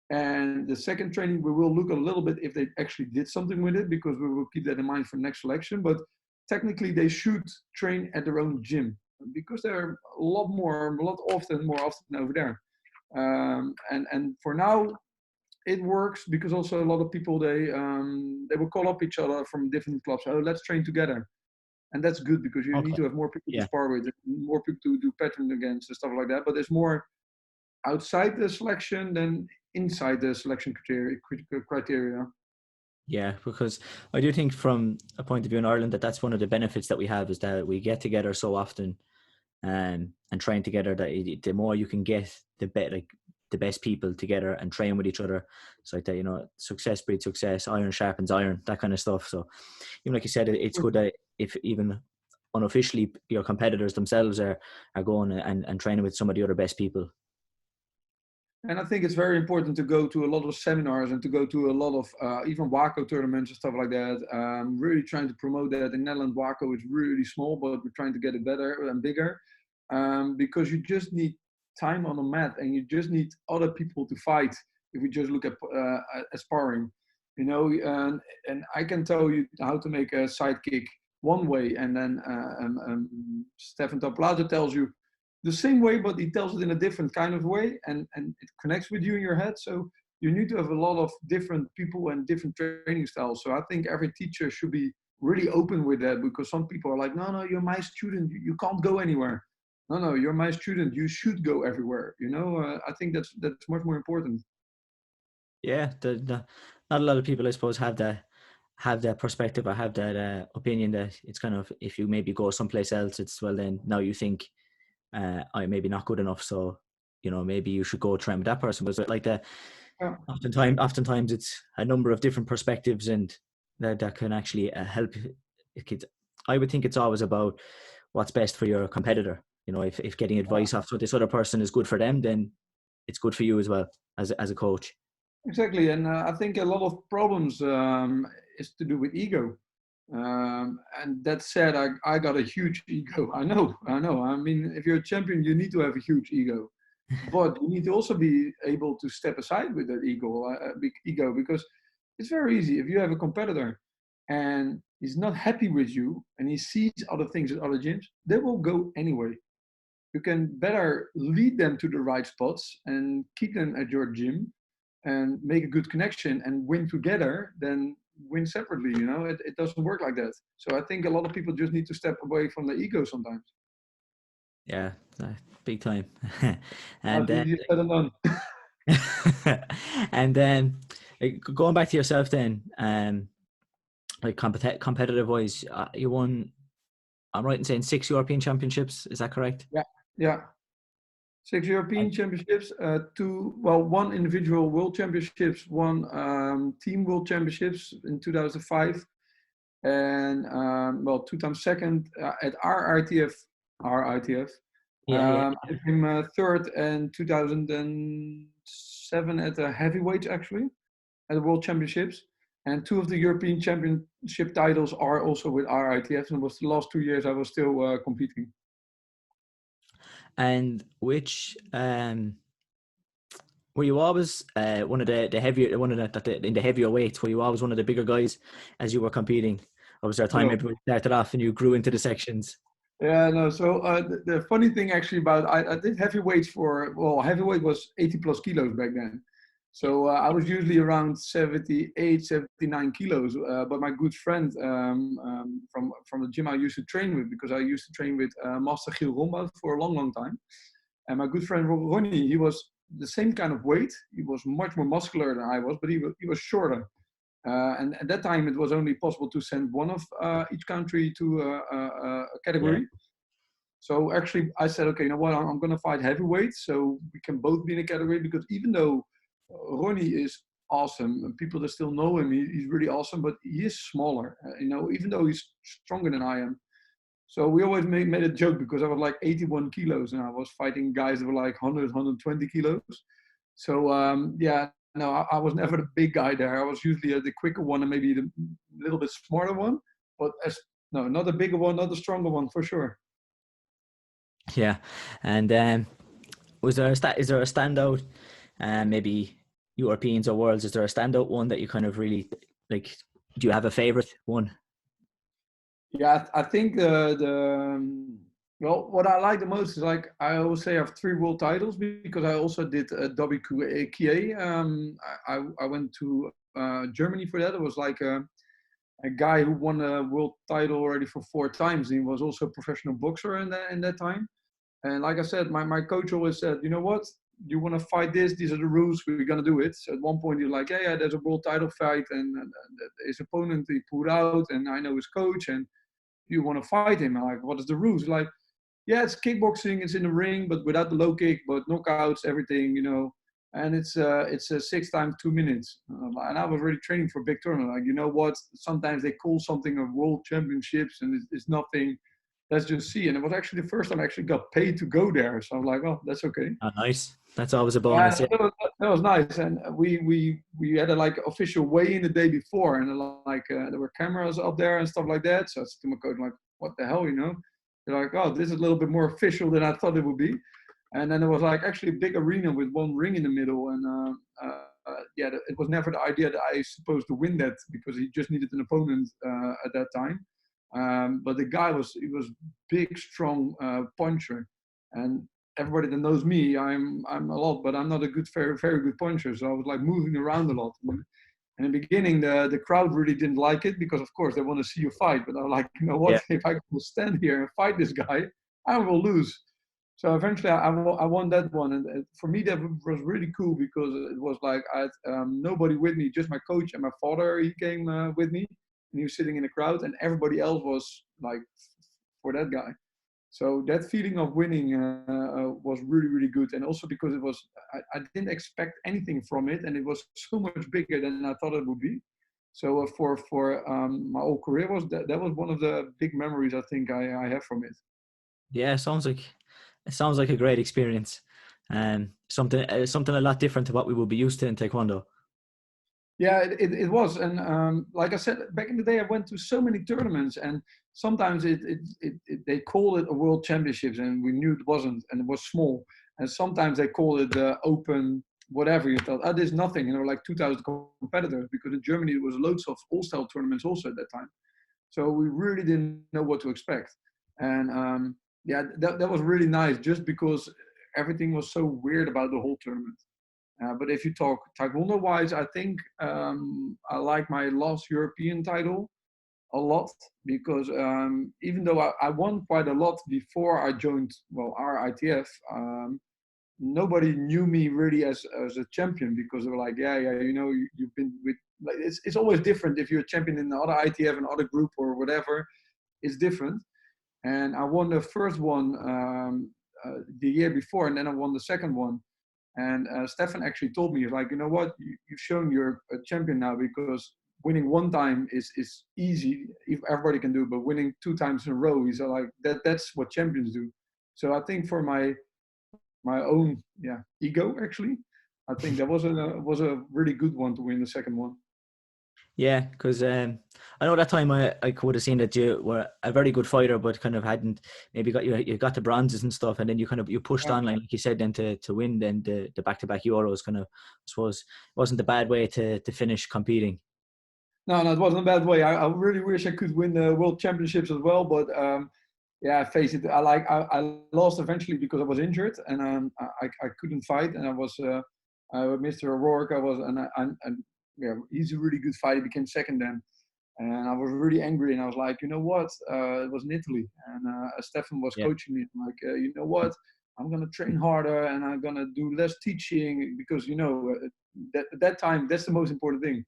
And the second training, we will look a little bit if they actually did something with it, because we will keep that in mind for next selection. But technically, they should train at their own gym, because they're a lot more often over there. And for now, it works, because also a lot of people, they will call up each other from different clubs. Oh, let's train together. And that's good, because you need to have more people to spar with, more people to do pattern against and stuff like that. But there's more outside the selection than inside the selection criteria. Yeah, because I do think from a point of view in Ireland that's one of the benefits that we have, is that we get together so often and train together, that the more you can get the best people together and train with each other. So like that, you know, success breeds success, iron sharpens iron, that kind of stuff. So even like you said, it's good that if even unofficially your competitors themselves are going and training with some of the other best people. And I think it's very important to go to a lot of seminars and to go to a lot of even WACO tournaments and stuff like that. Really trying to promote that. In Netherlands, WACO is really small, but we're trying to get it better and bigger, because you just need time on the mat, and you just need other people to fight. If we just look at sparring, you know, and I can tell you how to make a side kick one way, and then Stefan Toplato tells you the same way, but he tells it in a different kind of way, and it connects with you in your head. So you need to have a lot of different people and different training styles. So I think every teacher should be really open with that, because some people are like, no, you're my student, you can't go anywhere. No, you're my student, you should go everywhere. You know, I think that's much more important. Yeah, not a lot of people, I suppose, have that perspective, or have that opinion that it's kind of, if you maybe go someplace else, it's, well, then now you think I'm maybe not good enough, so, you know, maybe you should go train with that person. But like that, oftentimes it's a number of different perspectives, and that can actually help kids. I would think it's always about what's best for your competitor. You know, if getting advice off what this other person is good for them, then it's good for you as well as a coach. Exactly, and I think a lot of problems is to do with ego. And that said, I got a huge ego. I know. I mean, if you're a champion, you need to have a huge ego, but you need to also be able to step aside with that big ego, because it's very easy. If you have a competitor and he's not happy with you, and he sees other things at other gyms, they will go anyway. You can better lead them to the right spots and keep them at your gym and make a good connection and win together than win separately. You know, it doesn't work like that. So I think a lot of people just need to step away from the ego sometimes. Yeah, big time. And easier said than done. And then going back to yourself then, like competitive wise, you won I'm right in saying 6 European Championships. Is that correct? Yeah, yeah. 6 European Championships, one individual World Championships, one team World Championships in 2005, and two times second at our ITF. Yeah, yeah. I came third in 2007 at the heavyweight, actually, at the World Championships. And 2 of the European Championship titles are also with our ITF, and it was the last 2 years I was still competing. And which were you always one of the heavier one of in the heavier weights? Were you always one of the bigger guys as you were competing, or was there a time No. maybe when you started off and you grew into the sections? Yeah, no. So the funny thing actually about I did heavyweights heavyweight was 80 plus kilos back then. So I was usually around 78, 79 kilos. But my good friend from the gym I used to train with, because I used to train with Master Giel Rombout for a long, long time. And my good friend Ronnie, he was the same kind of weight. He was much more muscular than I was, but he was shorter. And at that time, it was only possible to send one of each country to a category. Yeah. So actually, I said, okay, you know what? I'm going to fight heavyweight, so we can both be in a category. Because even though Ronnie is awesome, and people that still know him, he's really awesome, but he is smaller. Even though he's stronger than I am. So we always made a joke, because I was like 81 kilos and I was fighting guys that were like 100, 120 kilos. So I was never the big guy there. I was usually the quicker one and maybe the little bit smarter one, but not the bigger one, not the stronger one for sure. Yeah, and is there a standout, maybe Europeans or worlds? Is there a standout one that you kind of really like? Do you have a favorite one? Yeah, I think what I like the most is, like, I always say I have 3 world titles, because I also did WQA. I went to Germany for that. It was like a guy who won a world title already for 4 times. He was also a professional boxer in that time. And like I said, my coach always said, you know what? You want to fight this? These are the rules. We're going to do it. So at one point, you're like, yeah, there's a world title fight. And his opponent, he pulled out. And I know his coach. And you want to fight him? I'm like, what is the rules? Like, yeah, it's kickboxing. It's in the ring, but without the low kick, but knockouts, everything, And it's a 6 times 2 minutes. And I was already training for a big tournament. Like, you know what? Sometimes they call something a world championships, and it's nothing. Let's just see. And it was actually the first time I actually got paid to go there. So I'm like, oh, that's okay. Oh, nice. That's always a bonus. Yeah, that was nice. And we had a like official weigh-in the day before, and there were cameras up there and stuff like that. So I said to my coach, like, what the hell, They're like, oh, this is a little bit more official than I thought it would be. And then there was like actually a big arena with one ring in the middle. And it was never the idea that I was supposed to win that, because he just needed an opponent at that time. But the guy was big, strong puncher. And everybody that knows me, I'm a lot, but I'm not a very, very good puncher. So I was like moving around a lot. And in the beginning, the crowd really didn't like it, because of course they want to see you fight. But I was like, you know what? Yeah. If I can stand here and fight this guy, I will lose. So eventually I won that one. And for me, that was really cool, because it was like I had nobody with me, just my coach and my father. He came with me, and he was sitting in the crowd, and everybody else was like for that guy. So that feeling of winning was really, really good. And also because I didn't expect anything from it, and it was so much bigger than I thought it would be. So for my whole career, that was one of the big memories I think I have from it. Yeah, it sounds like a great experience, and something a lot different to what we would be used to in Taekwondo. Yeah, it was. And like I said, back in the day, I went to so many tournaments, and sometimes they called it a world championships, and we knew it wasn't, and it was small. And sometimes they called it the open whatever. You thought, oh, there's nothing. And there were like 2,000 competitors, because in Germany, there was loads of all-style tournaments also at that time. So we really didn't know what to expect. And that was really nice, just because everything was so weird about the whole tournament. But if you talk Taekwondo-wise, I think I like my last European title a lot, because even though I won quite a lot before I joined, our ITF, nobody knew me really as a champion, because they were like, you've been with. Like, it's always different if you're a champion in another ITF, another group or whatever. It's different. and I won the first one the year before, and then I won the second one. And Stefan actually told me, like, you know what, you've shown you're a champion now, because winning one time is easy, if everybody can do, but winning 2 times in a row, he's like, that's what champions do. So I think for my own ego, actually, I think that was a really good one to win the second one. Yeah, because I know that time I could have seen that you were a very good fighter, but kind of hadn't maybe got you got the bronzes and stuff, and then you pushed on, like you said, then to win then the back-to-back Euros. Kind of, I suppose, wasn't a bad way to finish competing. No, it wasn't a bad way. I really wish I could win the World Championships as well, but yeah, face it, I lost eventually because I was injured, and I couldn't fight, and I was Mr. O'Rourke. I was, and yeah, he's a really good fighter. He became second then, and I was really angry, and I was like, you know what? It was in Italy, and Stefan was coaching me. I'm like, you know what? I'm gonna train harder, and I'm gonna do less teaching, because at that time that's the most important thing.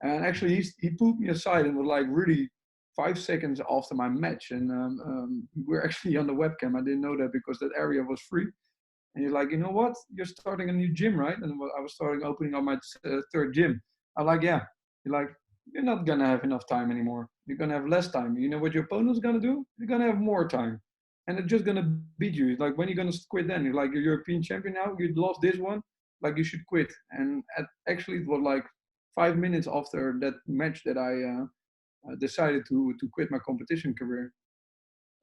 And actually, he pulled me aside and was like, really, 5 seconds after my match, and we're actually on the webcam. I didn't know that because that area was free. And he's like, you know what? You're starting a new gym, right? And I was opening up my third gym. I'm like, yeah. He's like, you're not gonna have enough time anymore. You're gonna have less time. You know what your opponent's gonna do? You're gonna have more time, and they're just gonna beat you. He's like, when are you gonna quit then? He's like, you're European champion now. You lost this one. Like, you should quit. And actually, it was like 5 minutes after that match that I decided to quit my competition career.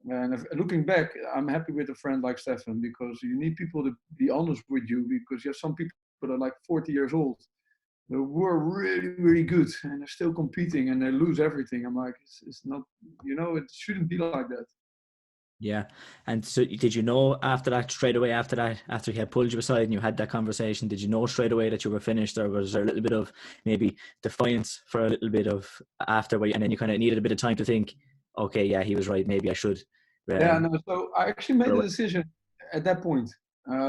And looking back, I'm happy with a friend like Stefan, because you need people to be honest with you, because you have some people that are like 40 years old. They were really, really good, and they're still competing, and they lose everything. I'm like, it's not, it shouldn't be like that. Yeah. And so did you know after that, straight away after he had pulled you aside and you had that conversation, did you know straight away that you were finished, or was there a little bit of maybe defiance for a little bit of after, and then you kind of needed a bit of time to think, okay, yeah, he was right, maybe I should? Yeah, no, so I actually made the decision at that point,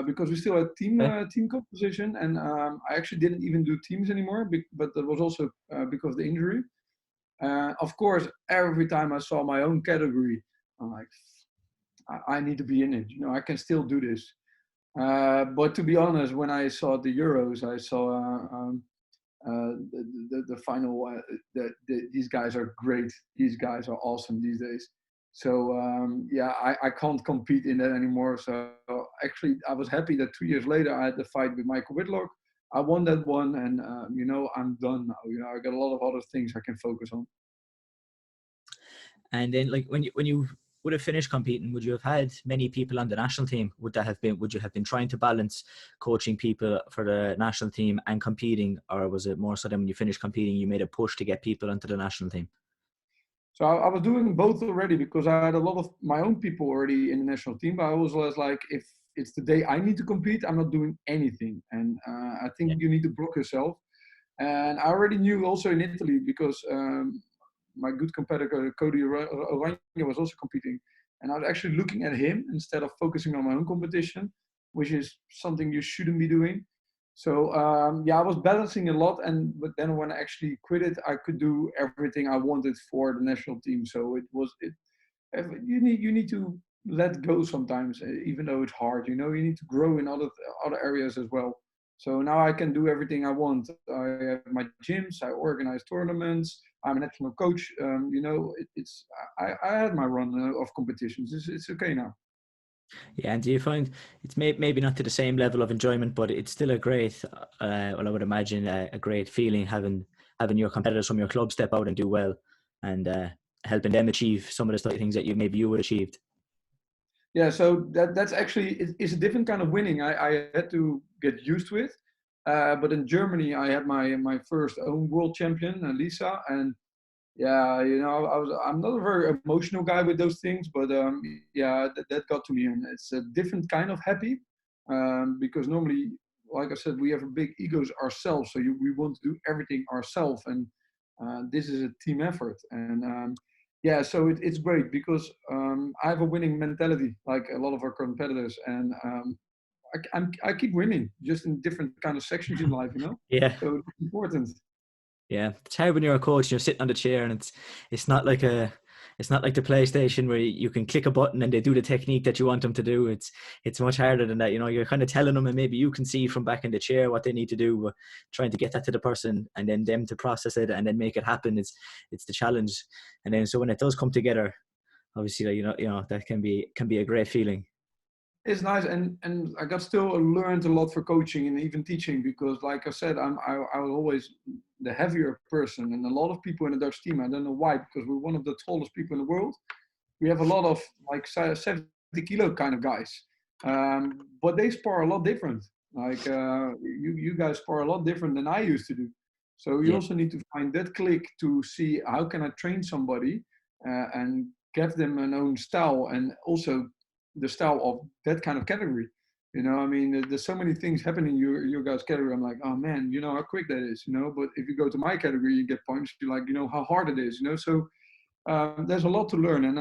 because we still had team composition, and I actually didn't even do teams anymore, but that was also because of the injury. Of course, every time I saw my own category, I'm like, I need to be in it. I can still do this. But to be honest, when I saw the Euros, I saw the final. These guys are great. These guys are awesome these days. So yeah, I can't compete in that anymore. So actually, I was happy that 2 years later I had the fight with Michael Whitlock. I won that one, and I'm done now. I got a lot of other things I can focus on. And then, like, when you would have finished competing, would you have had many people on the national team? Would you have been trying to balance coaching people for the national team and competing, or was it more so that when you finished competing, you made a push to get people onto the national team? So I was doing both already, because I had a lot of my own people already in the national team. But I was like, if it's the day I need to compete, I'm not doing anything. And I think you need to block yourself. And I already knew also in Italy, because my good competitor, Cody Oranje, was also competing. And I was actually looking at him instead of focusing on my own competition, which is something you shouldn't be doing. So yeah, I was balancing a lot, but then when I actually quit it, I could do everything I wanted for the national team. So you need to let go sometimes, even though it's hard. You need to grow in other areas as well. So now I can do everything I want. I have my gyms, I organize tournaments, I'm a national coach. I had my run of competitions. It's okay now. Yeah, and do you find it's maybe not to the same level of enjoyment, but it's still a great, well, I would imagine a great feeling having your competitors from your club step out and do well, and helping them achieve some of the things that you would achieved. Yeah, so that's actually, it's a different kind of winning. I had to get used to it. But in Germany, I had my first own world champion, Lisa, and yeah, I'm not a very emotional guy with those things, but yeah, that got to me, and it's a different kind of happy, because normally, like I said, we have a big egos ourselves, so we want to do everything ourselves, and this is a team effort, and yeah, so it's great because I have a winning mentality, like a lot of our competitors, and I keep winning, just in different kind of sections in life, Yeah. So it's important. Yeah, it's hard when you're a coach. You're sitting on the chair, and it's not like it's not like the PlayStation where you can click a button and they do the technique that you want them to do. It's much harder than that. You know, you're kind of telling them, and maybe you can see from back in the chair what they need to do, but trying to get that to the person and then them to process it and then make it happen. It's the challenge. And then so when it does come together, obviously, like, that can be a great feeling. It's nice, and I got still learned a lot for coaching and even teaching, because like I said, I was always the heavier person, and a lot of people in the Dutch team, I don't know why, because we're one of the tallest people in the world. We have a lot of like 70-kilo kind of guys, but they spar a lot different. Like you guys spar a lot different than I used to do. So you Yeah. also need to find that click to see how can I train somebody and give them an own style, and also the style of that kind of category. You know, I mean, there's so many things happening in your guys' category. I'm like, oh man, you know how quick that is, you know. But if you go to my category, you get points. You're like, you know how hard it is, you know. So there's a lot to learn, and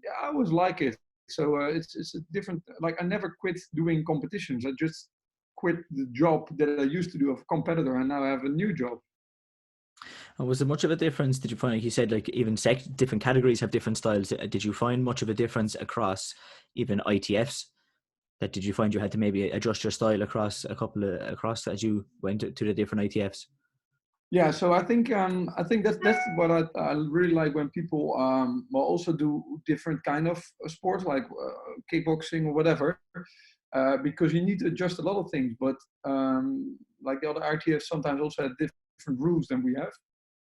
yeah, I always like it. So it's a different. Like I never quit doing competitions. I just quit the job that I used to do of a competitor, and now I have a new job. And was there much of a difference? Did you find, like you said, like even different categories have different styles? Did you find much of a difference across even ITFs? That did you find you had to maybe adjust your style across across as you went to the different ITFs? Yeah, so I think that's what I really like when people will also do different kind of sports like kickboxing or whatever, because you need to adjust a lot of things. But like the other ITFs sometimes also have different rules than we have.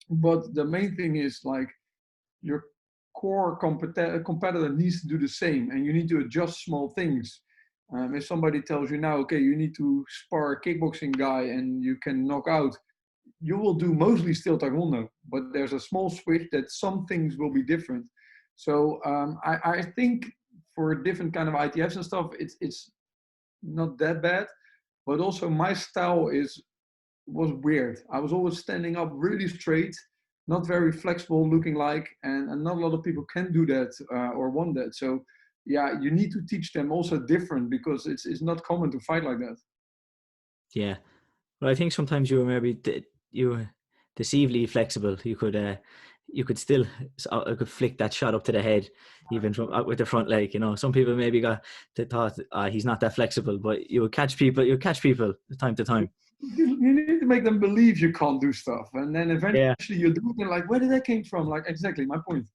But the main thing is like your core competitor needs to do the same, and you need to adjust small things. If somebody tells you now, okay, you need to spar a kickboxing guy and you can knock out, you will do mostly still Taekwondo, but there's a small switch that some things will be different. So I think for different kind of ITFs and stuff, it's not that bad. But also my style was weird. I was always standing up really straight, not very flexible looking like, and not a lot of people can do that or want that. So yeah, you need to teach them also different, because it's not common to fight like that. Yeah. Well, I think sometimes you were maybe you were deceivably flexible. You could still could flick that shot up to the head, even from out with the front leg. You know, some people maybe they thought he's not that flexible, but you would catch people. You catch people time to time. You need to make them believe you can't do stuff, and then Yeah. eventually you do it, and like, where did that came from? Like, exactly my point,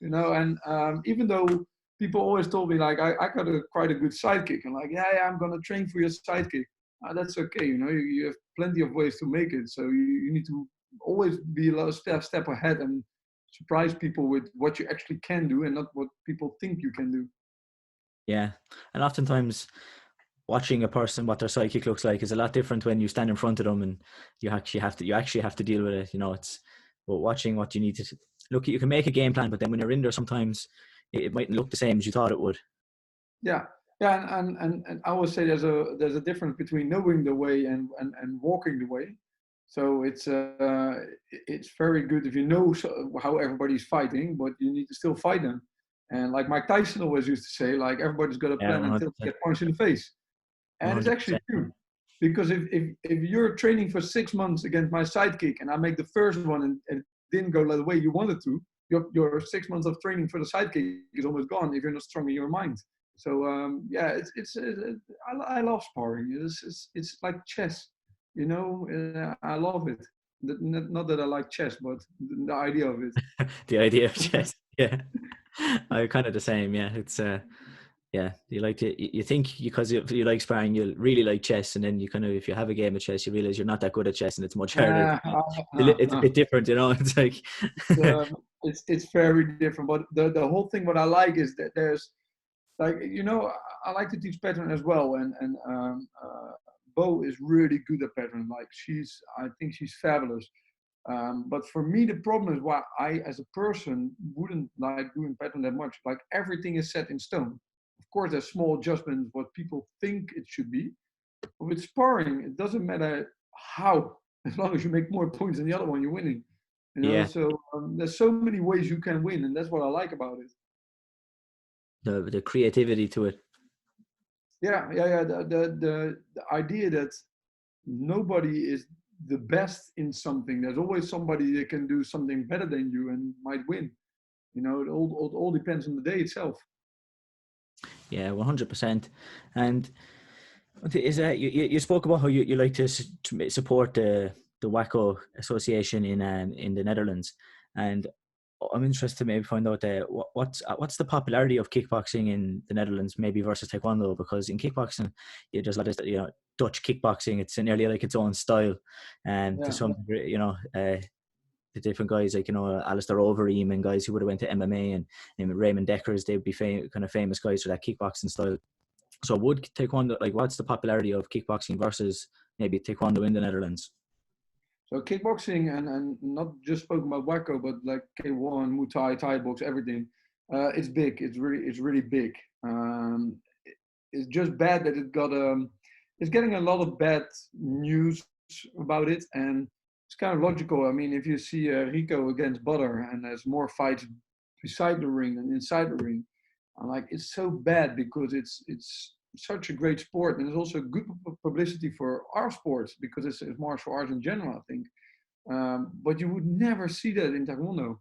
you know. And even though people always told me like I got quite a good sidekick, and like, yeah, I'm gonna train for your sidekick. That's okay, you know. You have plenty of ways to make it, so you need to always be a little step ahead and surprise people with what you actually can do, and not what people think you can do. Yeah, and oftentimes watching a person what their psychic looks like is a lot different when you stand in front of them and you actually have to deal with it. You know, it's but watching what you need to look. You can make a game plan, but then when you're in there, sometimes it mightn't look the same as you thought it would. Yeah, yeah, and I always say there's a difference between knowing the way and walking the way. So it's very good if you know how everybody's fighting, but you need to still fight them. And like Mike Tyson always used to say, like everybody's got a Yeah, plan until they get punched in the face. And it's actually 100%. true, because if you're training for 6 months against my sidekick and I make the first one and it didn't go the way you wanted to, your 6 months of training for the sidekick is almost gone if you're not strong in your mind. So yeah, I love sparring. It's like chess, you know. I love it. Not that I like chess, but the idea of it. The idea of chess. Yeah, I'm kind of the same. Yeah, it's yeah, you think because you like sparring, you'll really like chess, and then you kind of if you have a game of chess, you realize you're not that good at chess, and it's much harder. It's a No. bit different, you know. It's like It's very different. But the whole thing what I like is that there's like, you know, I like to teach pattern as well, and Bo is really good at pattern. Like I think she's fabulous. But for me, the problem is why I, as a person, wouldn't like doing pattern that much. Like everything is set in stone. Of course, there's small adjustments what people think it should be. But with sparring, it doesn't matter how, as long as you make more points than the other one, you're winning. You know, yeah, so there's so many ways you can win, and that's what I like about it. the creativity to it. Yeah. The idea that nobody is the best in something. There's always somebody that can do something better than you and might win. It all depends on the day itself. Yeah, 100%. And is that you spoke about how you like to support the WACO Association in the Netherlands, and I'm interested to maybe find out what's the popularity of kickboxing in the Netherlands, maybe versus Taekwondo, because in kickboxing, there's a lot of Dutch kickboxing. It's nearly like its own style, and to Yeah. some degree, the different guys like Alistair Overeem and guys who would have went to MMA and Raymond Deckers, they'd be kind of famous guys for that kickboxing style. So would Taekwondo, like, what's the popularity of kickboxing versus maybe Taekwondo in the Netherlands? So kickboxing and not just spoken about WACO, but like K1, Muay Thai, Thai box, everything. It's big. It's really big. It's just bad that it's getting a lot of bad news about it, and it's kind of logical. I mean, if you see Rico against Butter, and there's more fights beside the ring than inside the ring, I'm like, it's so bad because it's such a great sport, and it's also good publicity for our sports because it's martial arts in general, I think. But you would never see that in Taekwondo,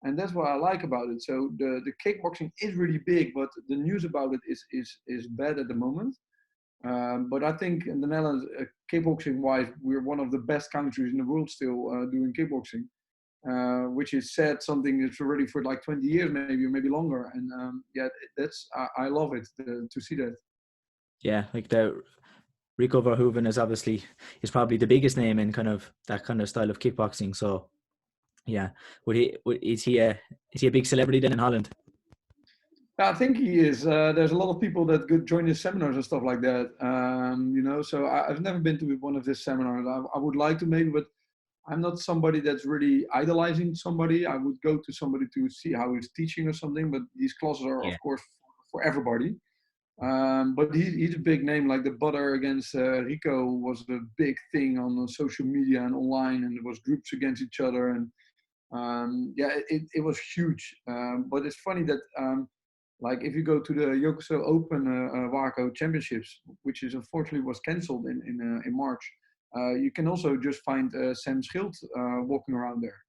and that's what I like about it. So the kickboxing is really big, but the news about it is bad at the moment. But I think in the Netherlands, kickboxing wise, we're one of the best countries in the world still doing kickboxing, which is said something that's already for like 20 years, maybe longer. And yeah, I love it to see that. Yeah, like the Rico Verhoeven is probably the biggest name in kind of that kind of style of kickboxing. So yeah, is he a big celebrity then in Holland? I think he is. There's a lot of people that could join his seminars and stuff like that. So I've never been to one of his seminars. I would like to maybe, but I'm not somebody that's really idolizing somebody. I would go to somebody to see how he's teaching or something. But these classes are, of Yeah, course, for everybody. But he's a big name. Like the Butter against Rico was a big thing on social media and online, and there was groups against each other, and yeah, it was huge. But it's funny that like if you go to the Yokoso Open WACO Championships, which is unfortunately was cancelled in March, you can also just find Sam Schild walking around there.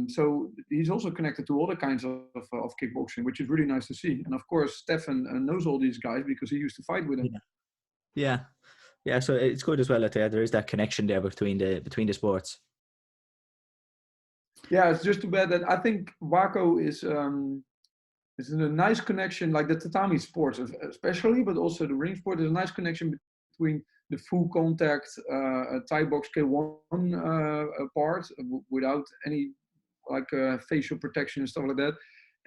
So he's also connected to other kinds of kickboxing, which is really nice to see. And of course, Stefan knows all these guys because he used to fight with them. yeah, yeah, yeah. So it's good as well that there is that connection there between the sports. Yeah, it's just too bad that I think WACO is a nice connection, like the tatami sports especially, but also the ring sport. There's a nice connection between the full contact Thai box K1 part without any like facial protection and stuff like that,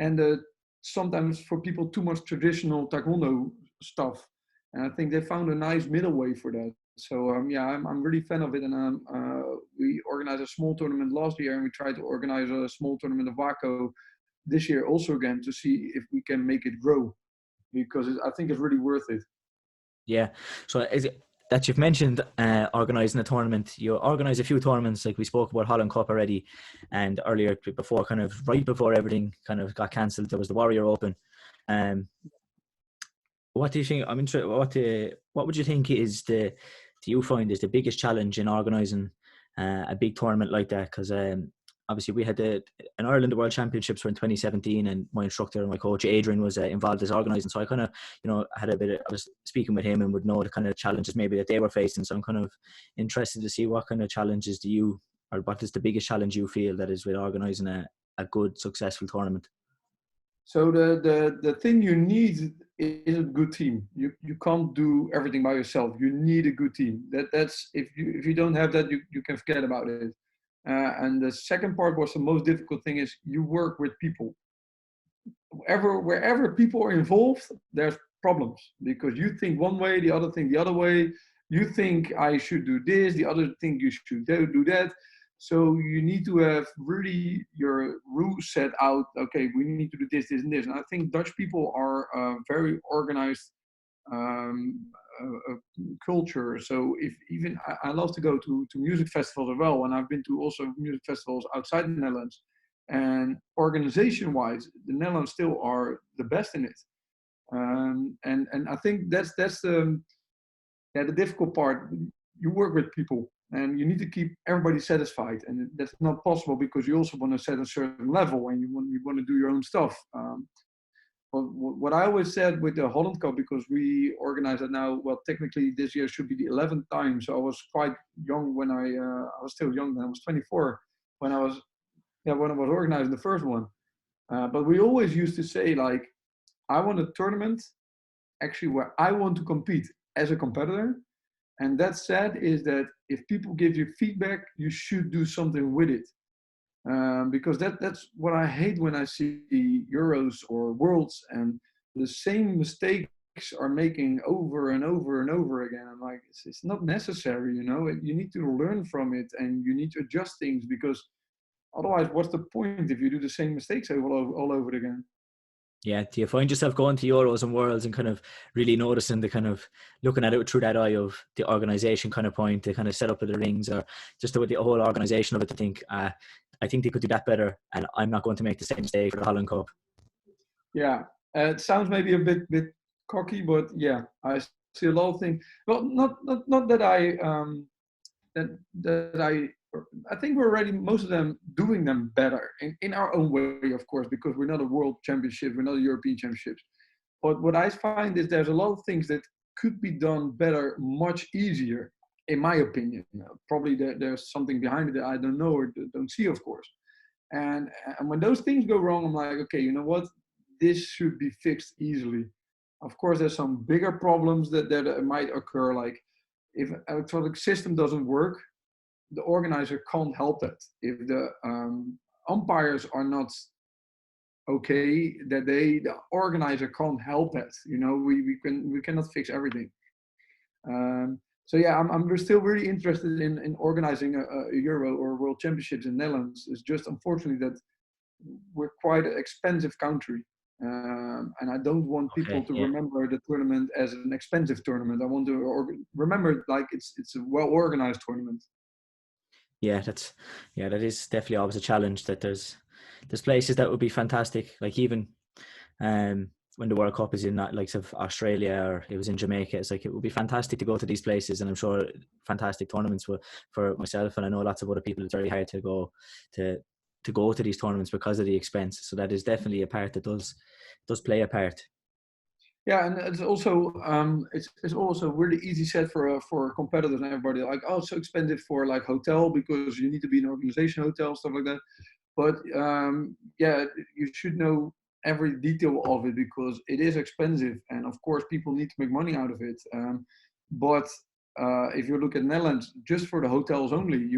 and sometimes for people too much traditional taekwondo stuff. And I think they found a nice middle way for that. So yeah, I'm really fan of it. And we organized a small tournament last year, and we tried to organize a small tournament of WACO this year also again to see if we can make it grow, because I think it's really worth it. Yeah. So is it that you've mentioned organising a tournament? You organise a few tournaments, like we spoke about Holland Cup already, and earlier before, kind of right before everything kind of got cancelled, there was the Warrior Open. Um, what do you think? I'm interested. What would you think do you find is the biggest challenge in organising a big tournament like that? Because obviously we had in Ireland the World Championships were in 2017, and my instructor and my coach Adrian was involved as organising. So I kind of had I was speaking with him and would know the kind of challenges maybe that they were facing. So I'm kind of interested to see what kind of challenges or what is the biggest challenge you feel that is with organising a good successful tournament. So the thing you need is a good team. You can't do everything by yourself. You need a good team. That's if you don't have that, you can forget about it. And the second part was the most difficult thing is you work with people. Wherever people are involved, there's problems because you think one way, the other think the other way. You think I should do this, the other think you should do that. So you need to have really your rules set out. Okay, we need to do this, this, and this. And I think Dutch people are very organized culture. So if even I love to go to music festivals as well, and I've been to also music festivals outside the Netherlands. And organization-wise, the Netherlands still are the best in it. And I think that's the difficult part. You work with people. and you need to keep everybody satisfied, and that's not possible because you also want to set a certain level and you want to do your own stuff. But what I always said with the Holland Cup, because we organize it now, well, technically this year should be the 11th time. So I was quite young when I was still young then. I was 24 when I was organizing the first one. But we always used to say, like, I want a tournament actually where I want to compete as a competitor. And that said is that if people give you feedback, you should do something with it. Because that's what I hate when I see Euros or Worlds and the same mistakes are making over and over and over again. I'm like, it's not necessary, you know. You need to learn from it and you need to adjust things, because otherwise, what's the point if you do the same mistakes all over again? Yeah, do you find yourself going to Euros and Worlds and kind of really noticing the kind of looking at it through that eye of the organisation kind of point, the kind of setup of the rings, or just the whole organisation of it, to think, I think they could do that better, and I'm not going to make the same mistake for the Holland Cup? Yeah, it sounds maybe a bit cocky, but yeah, I see a lot of things. Well, not that I think we're already most of them doing them better in our own way, of course, because we're not a world championship, we're not a European championships. But what I find is there's a lot of things that could be done better, much easier, in my opinion. Probably there's something behind it that I don't know or don't see, of course. And when those things go wrong, I'm like, okay, you know what? This should be fixed easily. Of course, there's some bigger problems that might occur, like if an electronic system doesn't work, the organizer can't help that. If the umpires are not okay, the organizer can't help that. You know, we cannot fix everything. So yeah, I'm still really interested in organizing a Euro or World Championships in Netherlands. It's just unfortunately that we're quite an expensive country. And I don't want people to remember the tournament as an expensive tournament. I want to remember it like it's a well-organized tournament. Yeah, that is definitely always a challenge. That there's places that would be fantastic, like even when the World Cup is in that likes of Australia, or it was in Jamaica. It's like it would be fantastic to go to these places, and I'm sure fantastic tournaments for myself, and I know lots of other people. It's very hard to go to these tournaments because of the expense. So that is definitely a part that does play a part. Yeah, and it's also it's also really easy set for competitors and everybody, like, oh, it's so expensive for like hotel because you need to be in an organization hotel, stuff like that. But yeah, you should know every detail of it because it is expensive, and of course people need to make money out of it. But if you look at Netherlands, just for the hotels only,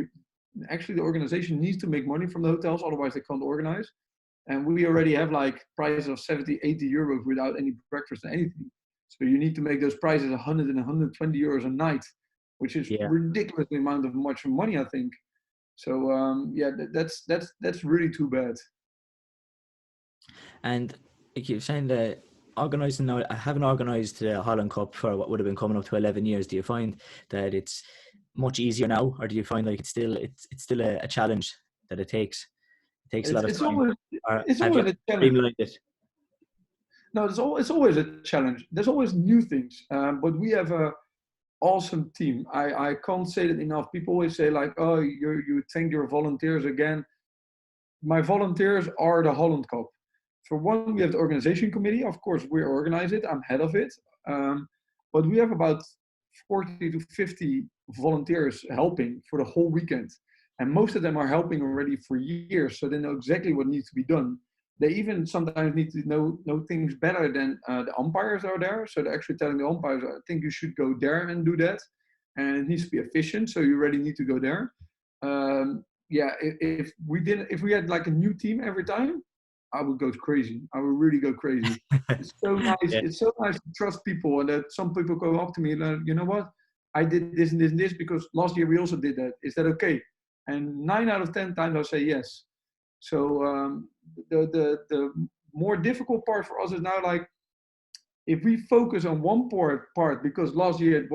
actually the organization needs to make money from the hotels, otherwise they can't organize. And we already have like prices of 70, 80 euros without any breakfast and anything. So you need to make those prices 100 and 120 euros a night, which is ridiculously amount of much money, I think. So yeah, that's really too bad. And like you're saying that organising now, I haven't organised the Holland Cup for what would have been coming up to 11 years. Do you find that it's much easier now, or do you find like it's still a challenge that it takes a lot of time? It's always a challenge. Streamlined it? No, it's always a challenge. There's always new things, but we have a awesome team. I can't say that enough. People always say like, oh, you thank your volunteers again. My volunteers are the Holland Cup. For one, we have the organization committee. Of course, we organize it. I'm head of it. But we have about 40 to 50 volunteers helping for the whole weekend. And most of them are helping already for years, so they know exactly what needs to be done. They even sometimes need to know things better than the umpires are there. So they're actually telling the umpires, I think you should go there and do that. And it needs to be efficient, so you really need to go there. Yeah, if we had like a new team every time, I would go crazy. I would really go crazy. It's so nice. Yeah. It's so nice to trust people, and that some people come up to me and you know what? I did this and this and this because last year we also did that. Is that okay? And 9 out of 10 times I'll say yes. So the more difficult part for us is now like if we focus on one part because last year it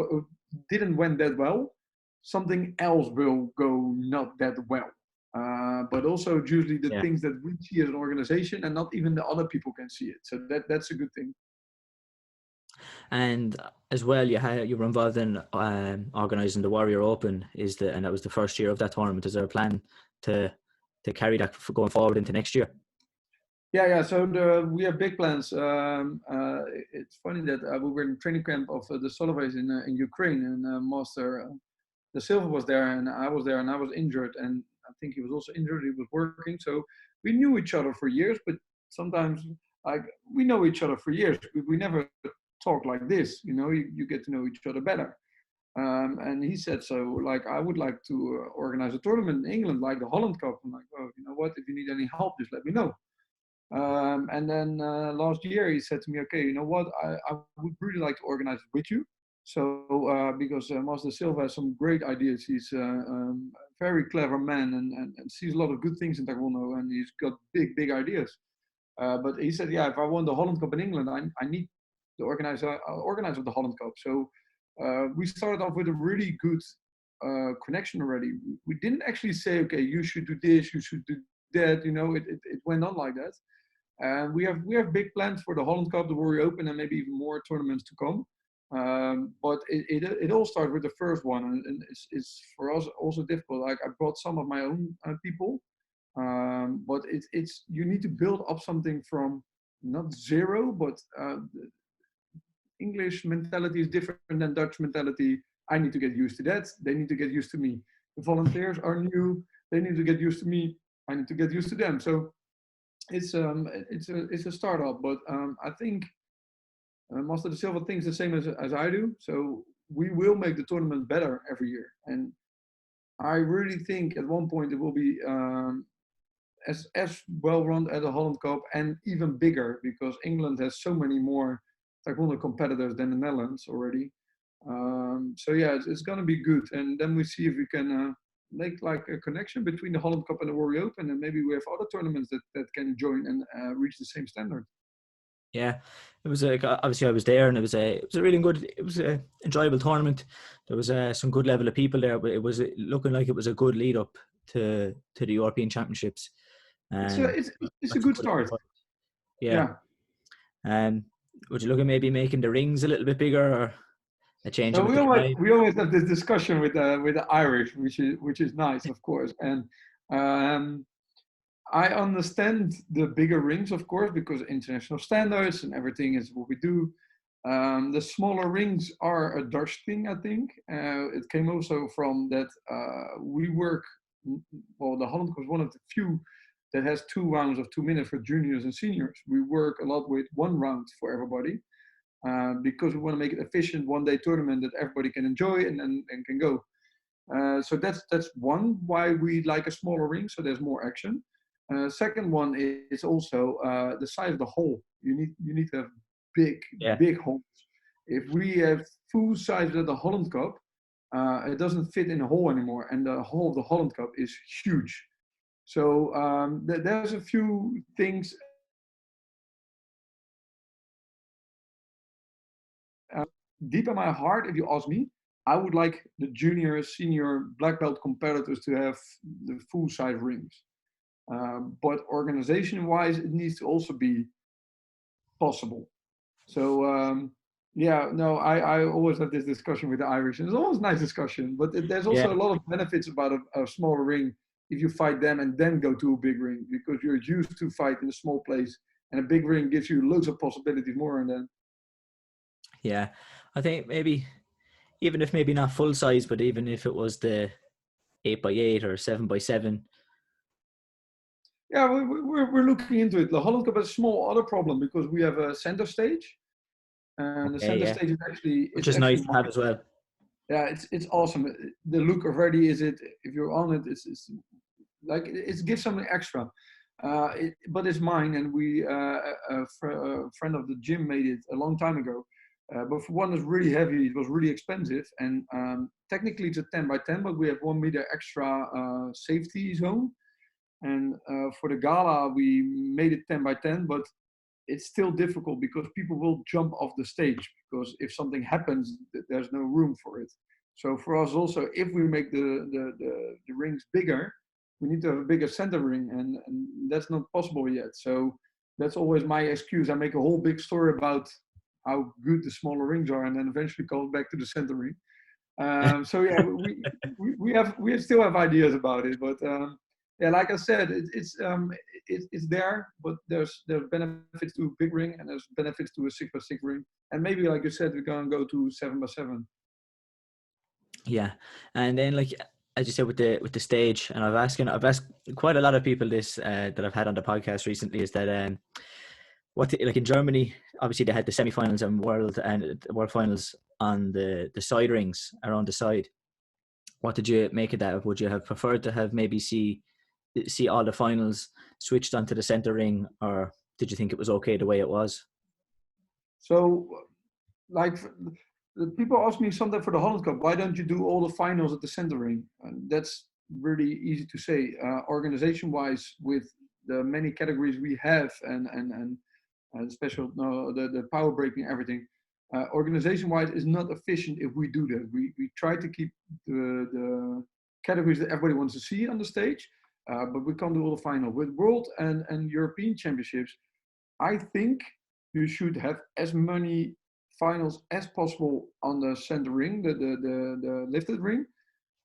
didn't went that well, something else will go not that well. But also usually the things that we see as an organization and not even the other people can see it. So that's a good thing. And as well, you were involved in organising the Warrior Open, and that was the first year of that tournament. Is there a plan to carry that going forward into next year? Yeah. So we have big plans. It's funny that we were in training camp of the Solovets in Ukraine, and Master De Silva was there, and I was there, and I was injured, and I think he was also injured. He was working, so we knew each other for years. But sometimes, like, we know each other for years. We never talk like this. You get to know each other better. And he said, so like, I would like to organize a tournament in England, like the Holland Cup. I'm like, oh, you know what? If you need any help, just let me know. And then last year he said to me, okay, you know what? I would really like to organize it with you. So because Master Silva has some great ideas. He's a very clever man and sees a lot of good things in Taekwondo, and he's got big ideas. But he said, yeah, if I won the Holland Cup in England, I need the organizer of the Holland Cup. So we started off with a really good connection already. We didn't actually say, okay, you should do this, you should do that. It went on like that. And we have big plans for the Holland Cup, the Warrior Open, and maybe even more tournaments to come. But it all started with the first one, and it's for us also difficult. Like, I brought some of my own people, but it's you need to build up something from not zero, but English mentality is different than Dutch mentality. I need to get used to that. They need to get used to me. The volunteers are new. They need to get used to me. I need to get used to them. So it's a startup, but I think Master De Silva thinks the same as I do. So we will make the tournament better every year, and I really think at one point it will be as well run as the Holland Cup, and even bigger, because England has so many more Taekwondo competitors than the Netherlands already. So yeah, it's going to be good, and then we see if we can make like a connection between the Holland Cup and the Warrior Open, and maybe we have other tournaments that can join and reach the same standard. Yeah, it was obviously I was there, and it was a really good, it was a enjoyable tournament. There was some good level of people there, but it was looking like it was a good lead up to the European Championships. It's a good start. Yeah. Would you look at maybe making the rings a little bit bigger, or a change So of we always have this discussion with the Irish, which is nice, of course, and I understand the bigger rings, of course, because international standards and everything is what we do. The smaller rings are a Dutch thing, I think. It came also from that we work. Well, the Holland was one of the few that has 2 rounds of 2 minutes for juniors and seniors. We work a lot with 1 round for everybody. Because we want to make it efficient, 1-day tournament that everybody can enjoy and can go. So that's one why we like a smaller ring, so there's more action. Second one is also the size of the hole. You need to have big holes. If we have full size of the Holland Cup, it doesn't fit in a hole anymore, and the hole of the Holland Cup is huge. So there's a few things. Deep in my heart, if you ask me, I would like the junior, senior, black belt competitors to have the full size rings. But organization-wise, it needs to also be possible. So I always have this discussion with the Irish, and it's always a nice discussion. But there's also a lot of benefits about a smaller ring if you fight them and then go to a big ring, because you're used to fight in a small place, and a big ring gives you loads of possibilities more. And then. Yeah, I think maybe, even if maybe not full size, but even if it was the 8x8 or 7x7. Yeah, we're looking into it. The Holland Cup has a small other problem because we have a center stage, and the center stage is actually which is nice to have as well. Yeah, it's awesome. The look already is it. If you're on it, it's like it gives something extra. But it's mine, and a friend of the gym made it a long time ago. But for one, it's really heavy. It was really expensive, and technically it's a 10x10, but we have 1 meter extra safety zone. And for the gala, we made it 10x10, but it's still difficult because people will jump off the stage, because if something happens, there's no room for it. So for us also, if we make the rings bigger, we need to have a bigger center ring, and that's not possible yet. So that's always my excuse. I make a whole big story about how good the smaller rings are, and then eventually go back to the center ring. So yeah, we still have ideas about it, but yeah, like I said, it's there, but there's benefits to a big ring and there's benefits to a 6x6 ring, and maybe like you said, we're gonna go to 7x7. Yeah, and then like as you said with the stage, and I've asked quite a lot of people this that I've had on the podcast recently, is that like in Germany, obviously they had the semi-finals and world finals on the side rings around the side. What did you make of that? Would you have preferred to have maybe see all the finals switched onto the center ring, or did you think it was okay the way it was? So like the people ask me sometimes for the Holland Cup, why don't you do all the finals at the center ring? And that's really easy to say. Organization wise, with the many categories we have and special the power breaking, everything, organization wise is not efficient if we do that. We try to keep the categories that everybody wants to see on the stage, but we can't do all the final. With world and European championships, I think you should have as many finals as possible on the center ring, the lifted ring.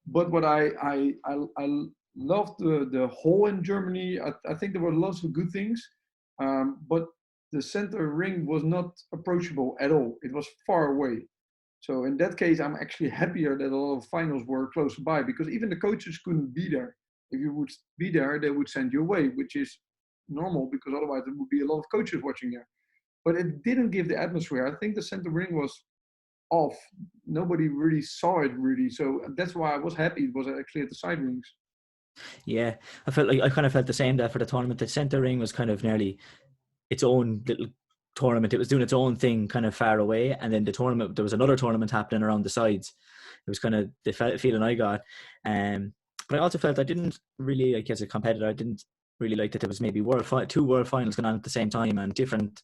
But what I loved the hole in Germany. I think there were lots of good things, but the center ring was not approachable at all. It was far away. So in that case, I'm actually happier that a lot of finals were close by, because even the coaches couldn't be there. If you would be there, they would send you away, which is normal, because otherwise there would be a lot of coaches watching there. But it didn't give the atmosphere. I think the center ring was off. Nobody really saw it really. So that's why I was happy it was actually at the side rings. Yeah, I kind of felt the same there for the tournament. The center ring was kind of nearly its own little tournament. It was doing its own thing kind of far away, and then there was another tournament happening around the sides. It was kind of the feeling I got. But I also felt I didn't really, like, as a competitor, I didn't really like that there was maybe two world finals going on at the same time and different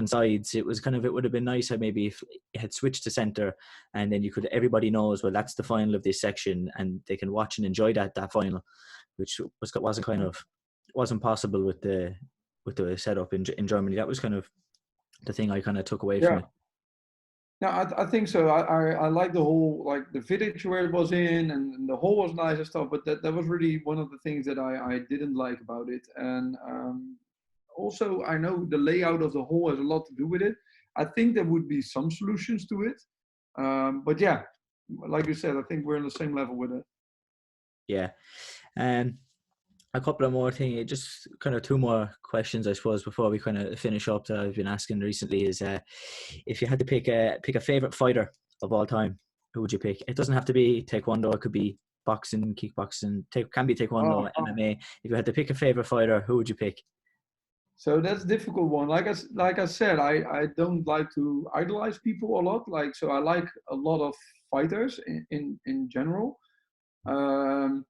sides. It would have been nicer maybe if it had switched to center, and then everybody knows, well, that's the final of this section, and they can watch and enjoy that final, which wasn't possible with the setup in Germany. That was kind of the thing I kind of took away from Yeah. it. No, I think so. I like the whole, like the footage where it was in, and the hole was nice and stuff. But that was really one of the things that I didn't like about it. And also, I know the layout of the hole has a lot to do with it. I think there would be some solutions to it. But yeah, like you said, I think we're on the same level with it. Yeah. And a couple of more things, just kind of two more questions, I suppose, before we kind of finish up, that I've been asking recently is, if you had to pick a favorite fighter of all time, who would you pick? It doesn't have to be Taekwondo. It could be boxing, kickboxing. Can be Taekwondo, Oh, MMA. If you had to pick a favorite fighter, who would you pick? so that's a difficult one. Like I said, I don't like to idolize people a lot. Like, so I like a lot of fighters in general. Um,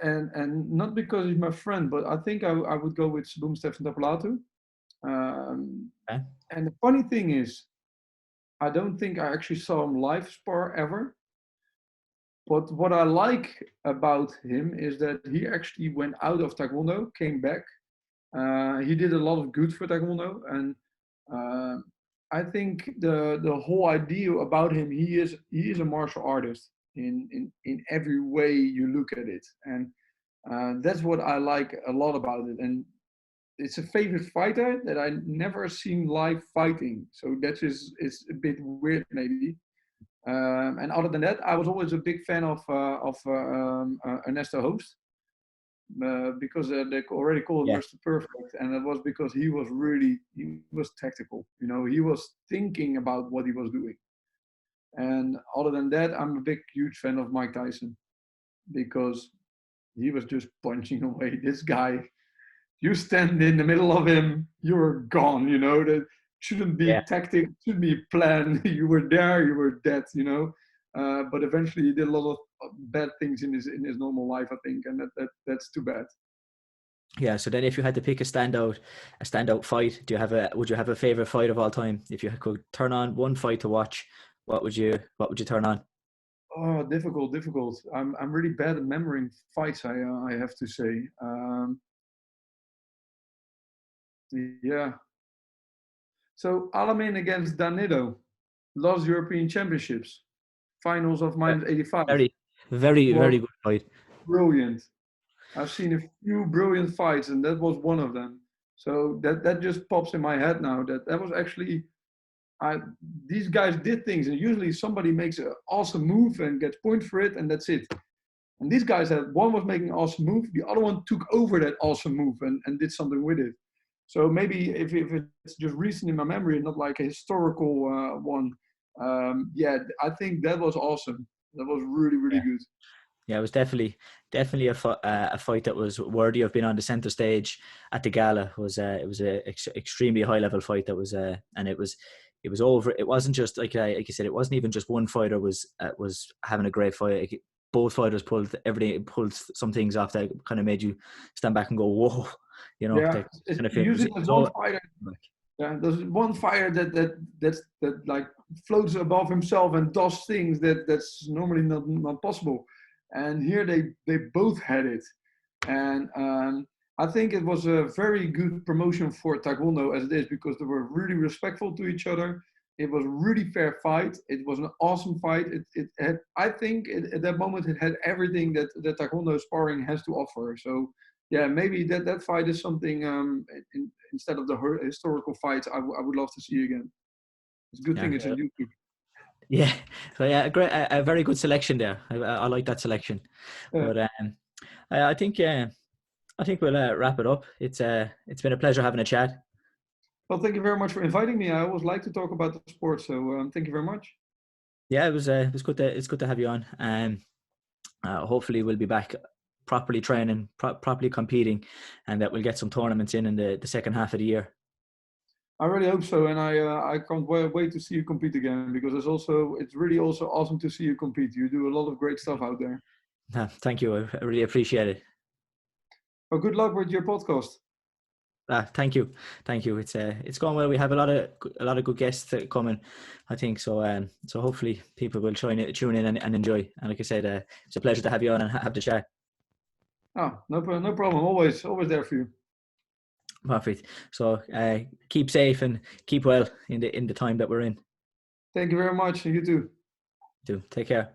and not because he's my friend, but I think I would go with Boom Stefan Tapalato. Um, Okay. and the funny thing is, I don't think I actually saw him live spar ever. But what I like about him is that he actually went out of Taekwondo, came back. He did a lot of good for Taekwondo, and uh, I think the whole idea about him, he is a martial artist in every way you look at it, and that's what I like a lot about it. And it's a favorite fighter that I never seen live fighting, so that is it's a bit weird maybe. And other than that, I was always a big fan of Ernesto Host, because they already called him Yeah. Mr. Perfect, and it was because he was tactical. You know, he was thinking about what he was doing. And other than that, I'm a big, huge fan of Mike Tyson, because he was just punching away. This guy, you stand in the middle of him, you're gone. You know, that shouldn't be Yeah. tactic, should be plan. You were there, you were dead. You know, but eventually he did a lot of bad things in his normal life, I think, and that's too bad. Yeah. So then, if you had to pick a standout fight, would you have a favorite fight of all time? If you could turn on one fight to watch, what would you turn on? Oh, difficult. I'm really bad at remembering fights. I have to say. Yeah. So Alamin against Danilo, last European Championships, finals of -85. Very, very, Was very good fight. brilliant. I've seen a few brilliant fights, and that was one of them. So that just pops in my head now. That was actually, these guys did things, and usually somebody makes an awesome move and gets point for it, and that's it. And these guys had, one was making an awesome move, the other one took over that awesome move and did something with it. So maybe if it's just recent in my memory, not like a historical one, yeah, I think that was awesome. That was really, really good. Yeah, it was definitely a fight that was worthy of being on the center stage at the gala. It was a extremely high level fight that was and it was over. It wasn't just like you said. It wasn't even just one fighter was having a great fight. Both fighters pulled everything, pulled some things off that kind of made you stand back and go, "Whoa!" You know, Yeah, kind of usually there's one fighter. like, Yeah, there's one fighter that like floats above himself and does things that's normally not possible. And here they both had it, and I think it was a very good promotion for Taekwondo as it is, because they were really respectful to each other. It was a really fair fight. It was an awesome fight. It had, I think, at that moment it had everything that Taekwondo sparring has to offer. So yeah, maybe that fight is something instead of the historical fights I would love to see again. It's a good thing it's on YouTube. yeah. So yeah, a very good selection there. I like that selection. Yeah. But I think we'll wrap it up. It's been a pleasure having a chat. Well, thank you very much for inviting me. I always like to talk about the sport, so thank you very much. Yeah, it was good to have you on. Hopefully we'll be back properly training, properly competing, and that we'll get some tournaments in the second half of the year. I really hope so, and I can't wait to see you compete again, because it's really also awesome to see you compete. You do a lot of great stuff out there. Thank you. I really appreciate it. Well, good luck with your podcast. Thank you. It's going well. We have a lot of good guests coming, I think. So so hopefully people will tune in and enjoy. And like I said, it's a pleasure to have you on and have the chat. No problem. Always there for you. Perfect. So keep safe and keep well in the time that we're in. Thank you very much, and you too. Take care.